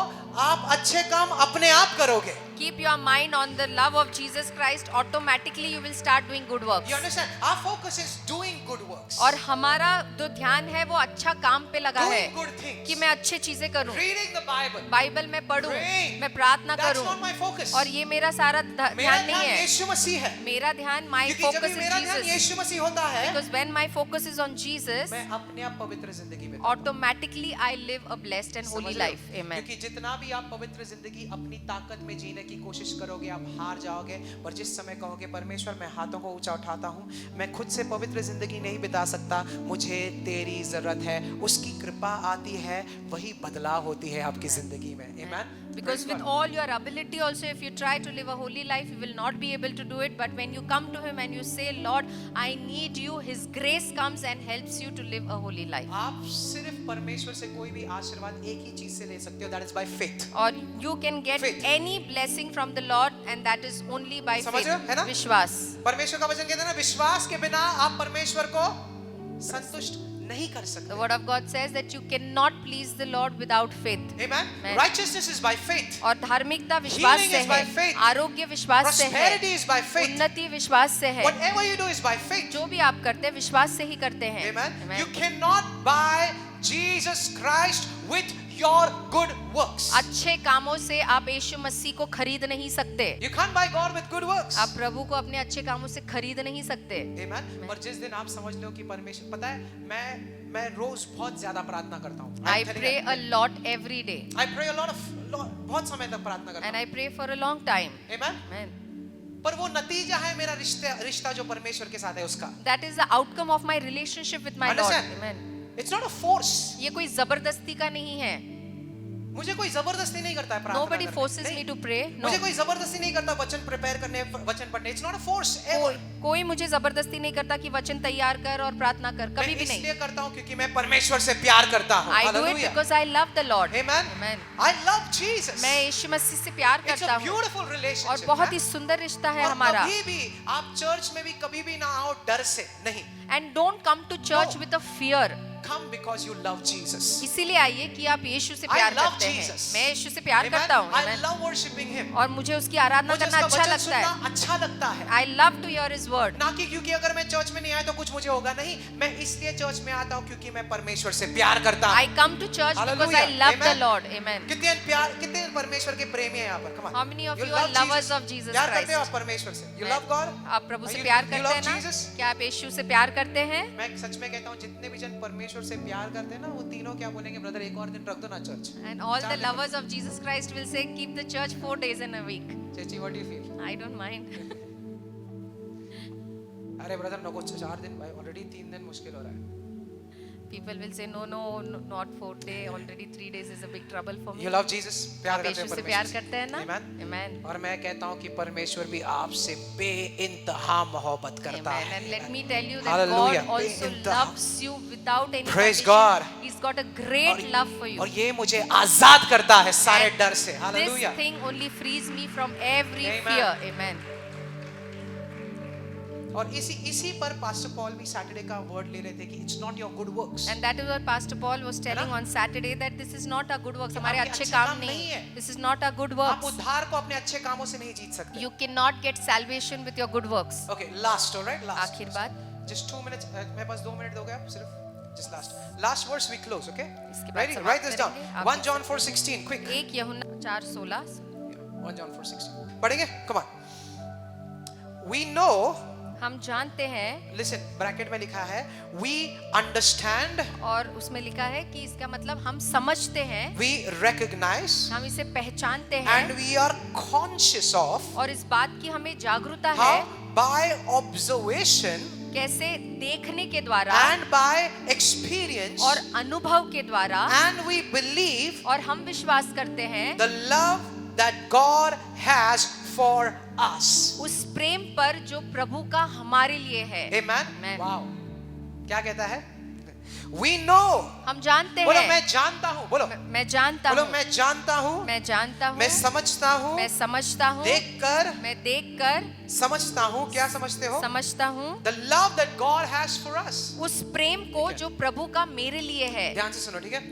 आप अच्छे काम अपने आप करोगे। Keep your mind on the love of Jesus Christ. Automatically, you will start doing good works. You understand? Our focus is doing good works, और हमारा जो ध्यान है वो अच्छा काम पे लगा है doing good things, कि मैं अच्छे चीजें करूं, reading the Bible, बाइबल में पढूं, praying. मैं प्रार्थना That's करूं, not my focus. और ये मेरा सारा मेरा ध्यान नहीं ध्यान है। यीशु मसीह है, मेरा ध्यान, my क्योंकि जब focus भी is मेरा ध्यान Jesus. यीशु मसीह होता है, Because when my focus is on Jesus, मैं अपने आप पवित्र जिंदगी में जीता हूं। automatically I live a blessed and holy समझ रहे हो? life. Amen. क्योंकि जितना भी आप पवित्र जिंदगी अपनी ताकत में जीने की कोशिश करोगे, आप हार जाओगे। पर जिस समय कहोगे परमेश्वर मैं हाथों को ऊंचा उठाता हूँ, मैं खुद से पवित्र जिंदगी नहीं बिता सकता, मुझे तेरी जरूरत है, उसकी कृपा आती है, वही बदलाव होती है आपकी जिंदगी में। Amen. Because with all your ability also, if you try to live a holy life, you will not be able to do it. But when you come to Him and you say, Lord, I need you, His grace comes and helps you to live a holy life. आप सिर्फ परमेश्वर से कोई भी आशीर्वाद एक ही चीज से ले सकते हो, that is by faith. Or you can get Faith. any blessing from the Lord, and that is only by समझ रहे हो, है ना? faith. विश्वास. परमेश्वर का वचन कहता है ना, विश्वास के बिना आप परमेश्वर को संतुष्ट नहीं कर The सकते। word of God says that you cannot please the Lord without faith. Amen. Amen. Righteousness is by faith. और धार्मिकता विश्वास Healing से is by है, faith. आरोग्य विश्वास से है, Prosperity is by faith. उन्नति विश्वास से है। Whatever you do is by faith. जो भी आप करते हैं विश्वास से ही करते हैं। Amen. Amen. You cannot buy Jesus Christ with your good works. अच्छे कामों से आप यीशु मसीह को खरीद नहीं सकते। You can't buy God with good works. आप प्रभु को अपने अच्छे कामों से खरीद नहीं सकते। Amen. पर जिस दिन आप समझ लो कि परमेश्वर, पता है मैं रोज बहुत ज्यादा प्रार्थना करता हूँ। I pray a lot every day I pray a lot, बहुत समय तक प्रार्थना करता and हूँ। I pray for a long time. Amen. Amen. पर वो नतीजा है मेरा रिश्ता जो परमेश्वर के साथ है उसका। That is the outcome of my relationship with my Lord. Understand? Amen. It's not a force. ये कोई जबरदस्ती का नहीं है। मुझे कोई जबरदस्ती नहीं करता है प्रार्थना Nobody करने। forces नहीं। me to pray. No. मुझे कोई जबरदस्ती नहीं करता वचन प्रिपेयर करने, वचन पढ़ने। It's not a force ever. कोई मुझे जबरदस्ती नहीं करता कि वचन तैयार कर और प्रार्थना कर, कभी मैं भी नहीं। इसलिए करता हूँ क्योंकि मैं परमेश्वर से प्यार करता हूँ। I do it Hallelujah. because I love the Lord. Amen. Amen. I love Jesus. मैं यीशु मसीह से प्यार It's करता a हूँ beautiful और relationship. बहुत ही man. सुंदर रिश्ता है और हमारा। कभी भी आप चर्च में भी कभी भी ना आओ डर से, नहीं। And don't come to church No. with a fear. Come because you love Jesus. इसीलिए आइए कि आप यीशु से I प्यार love करते हैं। Jesus. मैं यीशु से प्यार Amen. करता हूँ। I Amen. love worshiping Him. और मुझे उसकी आराधना मुझे करना उसका अच्छा वचन लगता है। सुनना अच्छा लगता है। I love to hear His word. ना कि क्योंकि अगर मैं चर्च में नहीं आया तो कुछ मुझे होगा, नहीं। मैं इसलिए चर्च में आता हूँ क्योंकि मैं परमेश्वर से प्यार करता हूँ। I come to church because Hallelujah. I love the Amen. Lord. Amen. कितने परमेश्वर के प्रेमी हैं यहाँ पर? Come on. How many of you love are lovers Jesus? of Jesus प्यार करते हो Christ? आप परमेश्वर से? You Amen. love God? आप प्रभु से You- प्यार you करते love हैं ना? Jesus? क्या आप यीशु से प्यार करते हैं? मैं सच में कहता हूँ जितने भी जन परमेश्वर से प्यार करते हैं ना, वो तीनों क्या बोलेंगे, ब्रदर एक और दिन रख दो ना चर्च। And all the 4 दिन lovers of Jesus Christ will say, keep the church 4 days in a week. चेची, what do you feel? I don't mind. अरे ब्रदर नको 4 दिन भाई, ऑलरेडी 3 दिन मुश्किल हो रहा है। People will say, no, not 4 days. Already 3 days is a big trouble for me. You love Jesus? प्यार आप करते यीशु हैं से प्यार परमेश्वर करते हैं ना? Amen. Amen. और मैं कहता हूँ कि परमेश्वर भी आपसे बेइंतहा मोहब्बत करता Amen. And है। let me tell you that Hallelujah. God also बेइंतहा। loves you without any Praise condition. God. He's got a great love for you. और ये मुझे आजाद करता है सारे And डर से। Hallelujah. This thing only frees me from every Amen. fear. Amen. और इसी पर पास्टर पॉल भी सैटरडे का वर्ड ले रहे थे कि it's not your good works. And that is what Pastor Paul was telling on Saturday, that this is not our good works. हमारे आपके अच्छे अच्छे काम काम नहीं नहीं है. This is not our good आप works. उद्धार को अपने अच्छे कामों से नहीं जीत सकते. You cannot get salvation with your good works. Okay, last, all right, last. आखिर बात. Just 2 minutes. मेरे पास 2 मिनट दोगे आप सिर्फ? Just last verse we close, okay? इसके बाद Ready? समाप्त Write this down. करेंगे. आप 1 John 4:16, quick. 1 यूहन्ना 4:16. 1 John 4:16. पढ़ेंगे? Come on. We know. हम जानते हैं, Listen, ब्रैकेट में लिखा है we understand, और उसमें लिखा है कि इसका मतलब हम समझते हैं, we recognize, हम इसे पहचानते and हैं, we are conscious of और इस बात की हमें जागरूकता how है by observation कैसे देखने के द्वारा and by experience और अनुभव के द्वारा, and we believe और हम विश्वास करते हैं the love that God has for us. उस प्रेम पर जो प्रभु का हमारे लिए है. Amen. Amen. Wow. क्या कहता है? We know. हम जानते बोलो हैं, मैं जानता हूँ. बोलो मैं जानता बोलो हूँ, मैं जानता हूँ. मैं जानता हूँ, मैं समझता हूँ. मैं समझता हूँ, देखकर मैं देखकर समझता हूँ. क्या समझते हो? समझता हूँ The love that God has for us. उस प्रेम को जो प्रभु का मेरे लिए है. ध्यान से सुनो, ठीक है?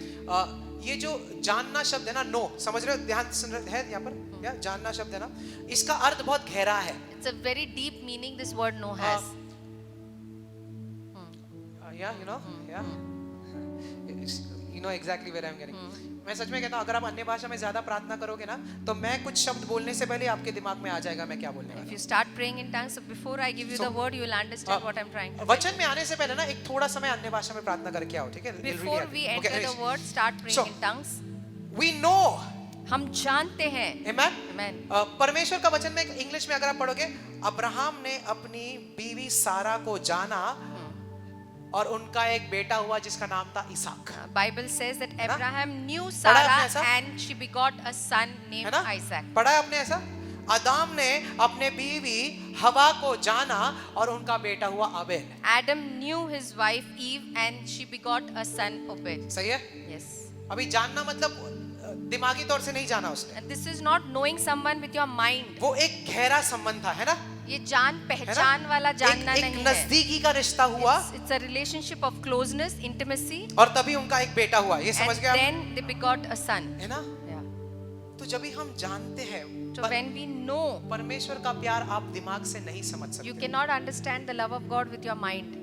ये जो जानना शब्द है ना, नो, समझ रहे हो? ध्यान से सुन रहे है यहाँ पर? या जानना शब्द है ना, इसका अर्थ बहुत गहरा है. It's a very deep meaning this word know has. Yeah, you know exactly where I'm getting. मैं सच में कहता हूँ, अगर आप अन्य भाषा में ज्यादा प्रार्थना करोगे ना, तो मैं कुछ शब्द बोलने से पहले आपके दिमाग में आ जाएगा मैं क्या बोलने वाला If you start praying in tongues, so before I give you the word, you will understand what I'm trying to हूँ. वचन में आने से पहले ना एक थोड़ा समय अन्य भाषा में प्रार्थना करके आओ, ठीक है? say. Before we enter the word, start praying So, in tongues. We know. हम जानते हैं. Amen. Amen. परमेश्वर का वचन में इंग्लिश में अगर आप पढ़ोगे, अब्राहम ने अपनी बीवी सारा को जाना और उनका एक बेटा हुआ जिसका नाम था इसहाक. Bible says that Abraham knew पढ़ा है आपने Sarah ऐसा? and she begot a son है named ना? Isaac. पढ़ा है आपने ऐसा? आदम ने अपने बीवी हवा को जाना और उनका बेटा हुआ अबेल. Adam knew his wife Eve and she begot a son Obed. सही है? Yes. अभी जानना मतलब दिमागी तौर से नहीं जाना उसने. And this is not knowing someone with your mind. वो एक गहरा संबंध था, है ना? ये जान पहचान वाला जानना एक नहीं है. नजदीकी का रिश्ता हुआ It's a relationship of closeness, intimacy, और तभी उनका एक बेटा हुआ. ये समझ and गए आप? then they begot a son. है ना? Yeah. तो जब भी हम जानते हैं, So when we know, परमेश्वर का प्यार आप दिमाग से नहीं समझ you सकते. cannot understand the love of God with your mind.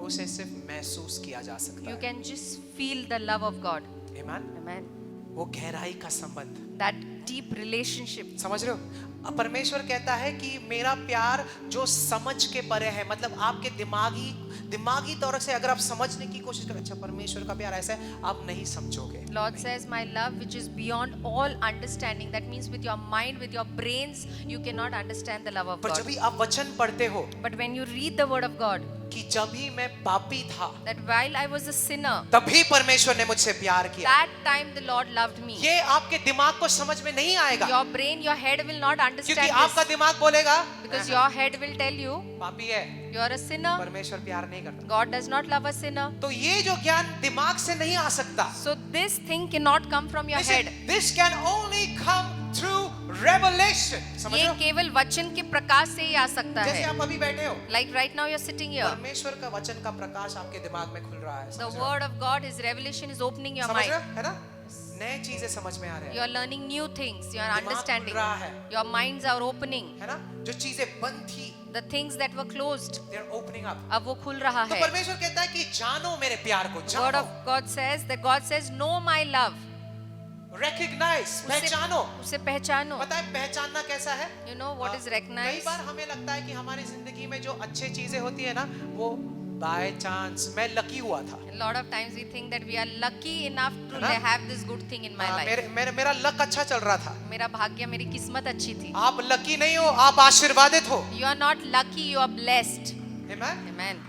उसे सिर्फ महसूस किया जा सकता You है. can just feel the love of God. Amen? Amen. वो गहराई का संबंध. That deep relationship. समझ रहे हो? अब परमेश्वर कहता है कि मेरा प्यार जो समझ के परे है, मतलब आपके दिमागी तौर से अगर आप समझने की कोशिश करें, अच्छा परमेश्वर का प्यार ऐसा है, आप नहीं समझोगे. Lord says, my love which is beyond all understanding. That means with your mind, with your brains, you cannot understand the love of पर God. जब भी आप वचन पढ़ते हो But when you read the word of God, कि जब भी मैं पापी था, that while I was a sinner, तभी परमेश्वर ने मुझसे प्यार किया. that time the Lord loved me. ये आपके दिमाग को समझ में नहीं आएगा, Your brain, your head will not क्योंकि understand आपका this. दिमाग बोलेगा Because your head will tell you, पापी है, you are a sinner. परमेश्वर प्यार नहीं करता. God does not love a sinner. तो ये जो ज्ञान दिमाग से नहीं आ सकता. So this thing cannot come from your Listen, head. this can only come through revelation. समझ ये रहे हो? केवल वचन के प्रकाश से ही आ सकता जैसे है. आप अभी बैठे हो, Like right now you're sitting here. परमेश्वर का वचन का प्रकाश आपके दिमाग में खुल रहा है. The समझ रहे हो? word of God, His revelation is opening your समझ रहे mind. हो? है ना? नए चीजें समझ में आ रहे हैं. You are learning new things. You are दिमाग खुल understanding. रहा है, Your minds are opening. है ना? जो चीजें बंद थी, The things that were closed, they are opening up. अब वो खुल रहा तो है. परमेश्वर कहता है कि जानो मेरे प्यार को, The word जानो, of God says that God says, know my love. recognize, पहचानो. उसे पहचानो. पता है पहचानना कैसा है? You know what is कई recognized? बार हमें लगता है कि हमारी जिंदगी में जो अच्छी चीजें होती है ना, वो बाय चांस मैं लकी हुआ था. A lot of times we think that we are lucky enough to है ना? have this good thing in my हाँ, life. मेरा लक अच्छा चल रहा था. मेरा भाग्य, मेरी किस्मत अच्छी थी. आप लकी नहीं हो, आप आशीर्वादित हो. You are not lucky, you are blessed. Amen? Amen.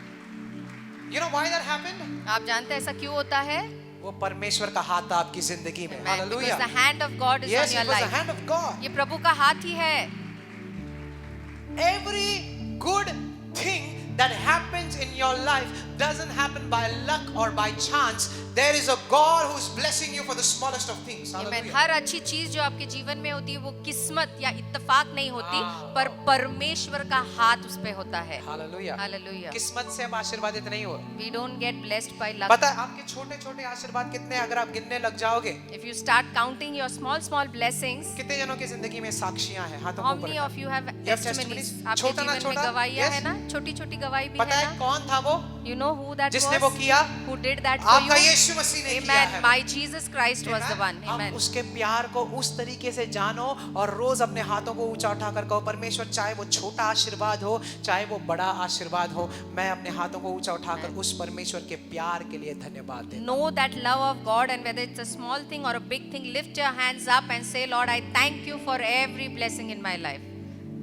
You know why that happened? आप जानते हैं ऐसा क्यों होता है? वो परमेश्वर का हाथ था आपकी जिंदगी में. Amen. Because Hallelujah. the hand of God is Yes, on your it was the life. hand of God. ये प्रभु का हाथ ही है. Every good thing that happens in your life doesn't happen by luck or by chance. There is a God who's blessing you for the smallest of things. Amen. Hallelujah. हर अच्छी चीज जो आपके जीवन में होती है वो किस्मत या इत्तेफाक नहीं होती, पर परमेश्वर का हाथ उस पे होता है. Hallelujah. Hallelujah. किस्मत से आप आशीर्वादित नहीं हो. We don't get blessed by luck. पता है आपके छोटे-छोटे आशीर्वाद कितने अगर आप गिनने लग जाओगे. If you start counting your small blessings, कितने जनों की जिंदगी में साक्षियां हैं? हाथों how को ऊपर many उठाओ. of you have You have testimonies? testimonies? आपके छोटा ना जीवन में छोटा? गवाहियां Yes. है ना, छोटी-छोटी गवाही भी पता है है ना. कौन था वो You know who that जिसने वो was? किया? Who did that for you? आपका यीशु मसीह ने किया Amen. है. My Jesus Christ was the one. हम Amen. उसके प्यार को उस तरीके से जानो और रोज अपने हाथों को ऊंचा उठाकर कहो, परमेश्वर चाहे वो छोटा आशीर्वाद हो चाहे वो बड़ा आशीर्वाद हो, मैं अपने हाथों को ऊंचा उठाकर उस परमेश्वर के प्यार के लिए धन्यवाद देता हूं. Know that love of God, and whether it's a small thing or a big thing, lift your hands up and say, Lord, I thank you for every blessing in my life.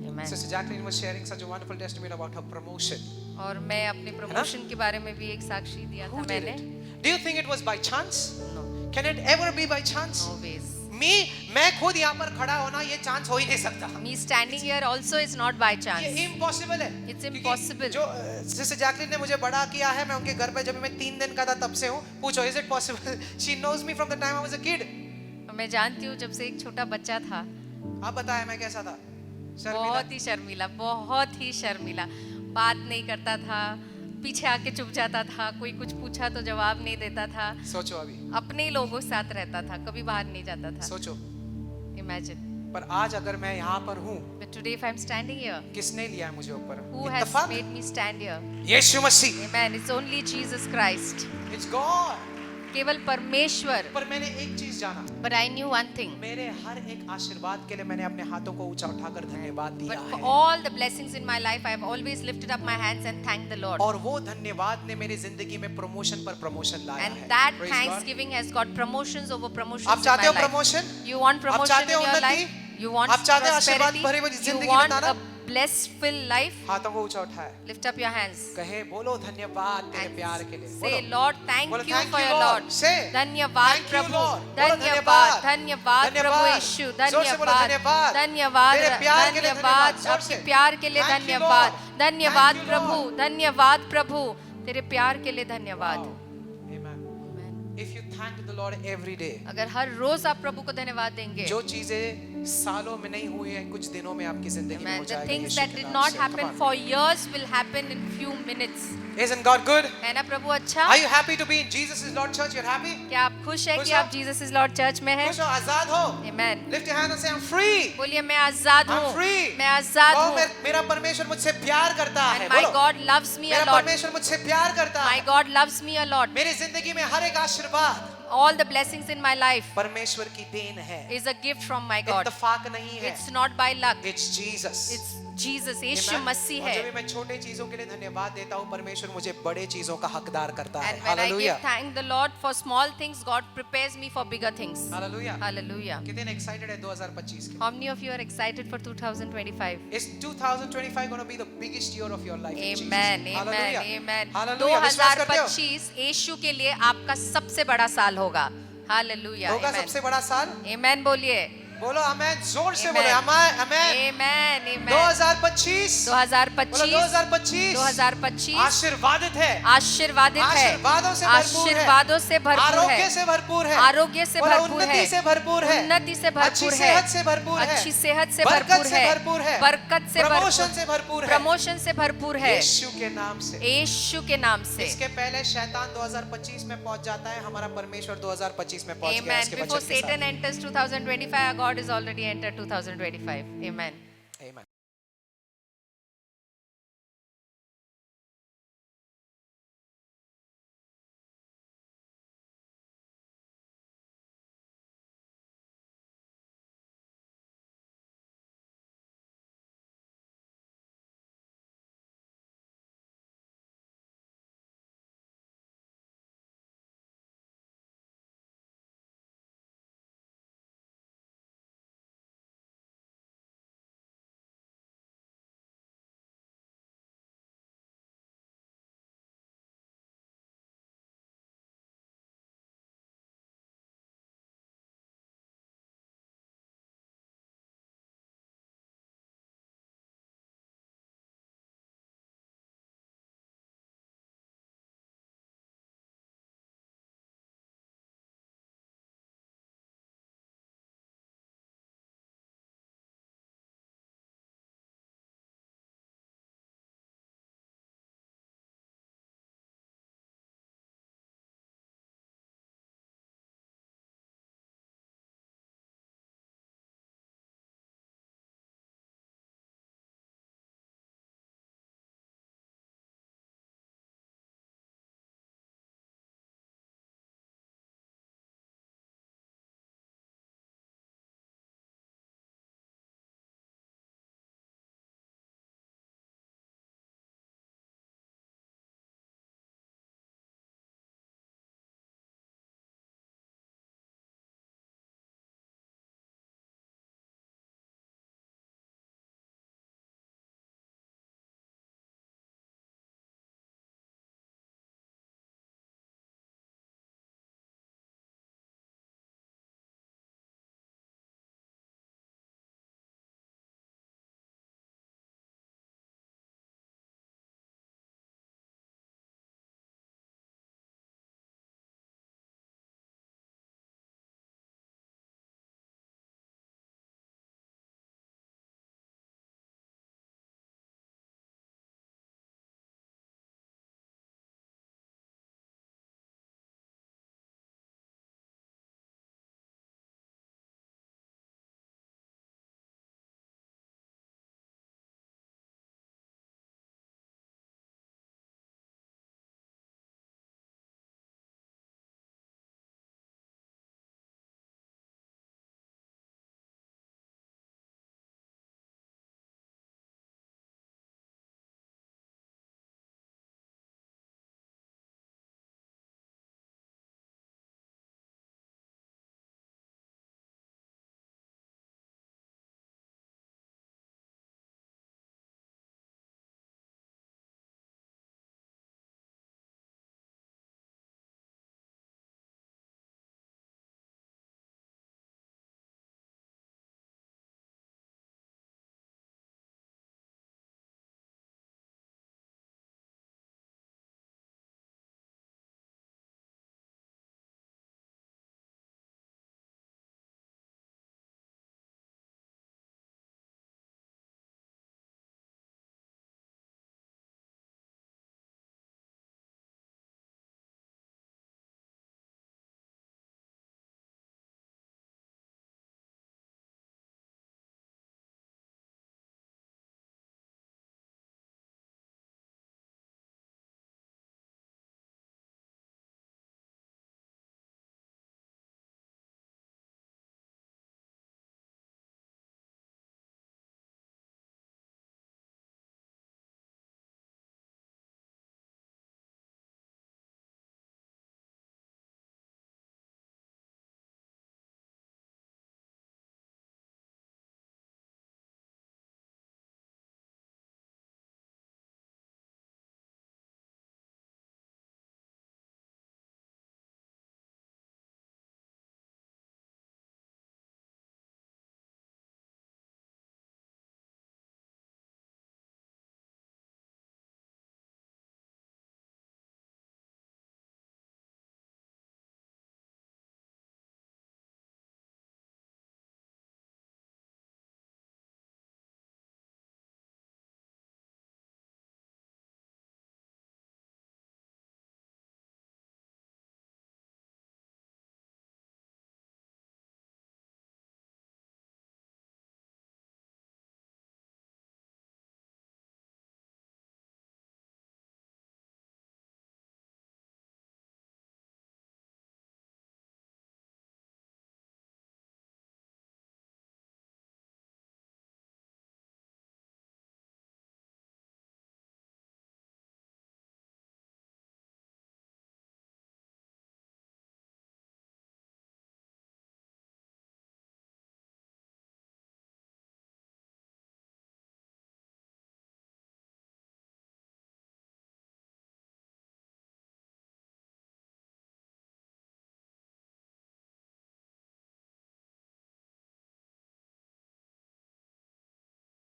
Amen. Sister Jacqueline was sharing such a wonderful testimony about her promotion. और मैं अपने promotion के बारे में भी एक साक्षी दिया था Who did मैंने. it? Do you think it was by chance? No, Can it ever be by chance? no ways. मैं खुद यहाँ पर खड़ा होना ये चांस हो ही नहीं सकता. Me standing here also is not by ये chance. इम्पॉसिबल है. It's क्योंकि impossible. जो सिस्टर जैकलिन ने मुझे बड़ा किया है, मैं उनके घर पे जब मैं 3 दिन का था तब से हूँ. पूछो, is it possible? She knows me from the time I was a kid. मैं जानती हूँ जब से एक छोटा बच्चा था. आप बताएं मैं कैसा था? शर्मिला. बहुत ही शर्मीला, बहुत ही शर्मीला. बात नहीं करता था, पीछे आके चुप जाता था, कोई कुछ पूछा तो जवाब नहीं देता था, सोचो अभी. अपने ही लोगों के साथ रहता था, कभी बाहर नहीं जाता था. सोचो. Imagine. पर आज अगर मैं यहाँ पर हूँ, But today if I'm standing here, किसने लिया है मुझे ऊपर? who has इत्तेफाक? made me stand here? Yeshu Masih. Amen. It's only Jesus Christ. It's God. केवल परमेश्वर. पर मैंने एक चीज जाना. But I knew one thing. मेरे हर एक आशीर्वाद के लिए मैंने अपने हाथों को ऊंचा उठाकर धन्यवाद दिया But for है. all the blessings in my life, I have always lifted up my hands and thanked the Lord. और वो धन्यवाद ने मेरी जिंदगी में प्रमोशन पर प्रमोशन लाया And है. that Praise God. thanksgiving has got promotions over promotions आप in चाहते my हो life. प्रमोशन? You want आप promotion चाहते in हो your उन्नति? life? You want आप चाहते हो आशीर्वाद prosperity? भरी हुई You जिंदगी want बिताना? a blessed filled life? हाथों को ऊंचा उठाए. Lift up your hands. कहे बोलो धन्यवाद तेरे And प्यार के लिए. say, बोलो. Lord, thank बोलो, you thank for you, your Lord. Lord. Say, धन्यवाद thank you, प्रभु. Lord. बोलो, धन्यवाद. धन्यवाद प्रभु धन्यवाद. यीशु. जोर से बोलो, धन्यवाद. धन्यवाद. धन्यवाद. तेरे प्यार के लिए धन्यवाद. धन्यवाद. जोर आपके से. प्यार के लिए Thank you, धन्यवाद. Lord. धन्यवाद Thank you, प्रभु. Lord. धन्यवाद प्रभु. तेरे प्यार के लिए धन्यवाद. Wow. Amen. If you thank the Lord every day, अगर हर रोज आप प्रभु को धन्यवाद देंगे, जो चीजें सालों में नहीं हुई हैं कुछ दिनों में आपकी जिंदगी में हो Amen. The जाएगी. things यीशु that के did नाम not से. Come happen on. for years will happen in few minutes. Isn't God good? है ना प्रभु अच्छा? Are you happy to be in Jesus is Lord Church? You're happy? क्या आप खुश हैं खुश कि हो? आप जीसस इज लॉर्ड चर्च में हैं? खुश हो? आजाद हो? Amen. Lift your hand and say I'm free. बोलिए मैं आजाद I'm हूँ. free. मैं आजाद कहो, हूँ. मेरा परमेश्वर मुझसे प्यार करता है. And my बोलो. God loves me a मेरा lot. परमेश्वर मुझसे प्यार करता My है. God loves me a lot. मेरी जिंदगी में हर एक आशीर्वाद All the blessings in my life परमेश्वर की देन है. is a gift from my God. इत्तेफाक नहीं है. It's not by luck. It's Jesus. It's Jesus. Yeshu Amen. मसीह और जब भी है. मैं छोटे चीजों के लिए धन्यवाद देता हूँ, परमेश्वर मुझे बड़े चीजों का हकदार करता है. And when I hallelujah. give thank the Lord for small things, God prepares me for bigger things. Hallelujah. Hallelujah. कितने एक्साइटेड है 2025 के? How many of you are excited for 2025? Is 2025 going to be the biggest year of your life? in Jesus? Amen, amen, Hallelujah. amen. Hallelujah. विश्वास करते हो? 2025 यीशु के लिए आपका सबसे बड़ा साल होगा. हालेलुया. होगा Amen. सबसे बड़ा साल. Amen बोलिए. बोलो आमेन. जोर से Amen. बोलो आमेन. आमेन. Amen, amen. 2025 बोलो 2025 2025 आशीर्वादित है. आशीर्वादित है. आशीर्वादों से भरपूर है. आशीर्वादों से भरपूर आरोग्य है. से भरपूर है. आरोग्य से बोलो भरपूर है. उन्नति से भरपूर है. उन्नति से अच्छी भरपूर है. सेहत से भरपूर है. अच्छी सेहत से बरकत भरपूर से है. भरपूर है. बरकत से प्रमोशन भरपूर. से भरपूर है. प्रमोशन से भरपूर है. यीशु के नाम से. यीशु के नाम से. इसके पहले शैतान 2025 में पहुंच जाता है, हमारा परमेश्वर 2025 में पहुंच गया Amen. इसके Before वचन के साथ. Satan enters 2025, our God is already entered 2025. Amen.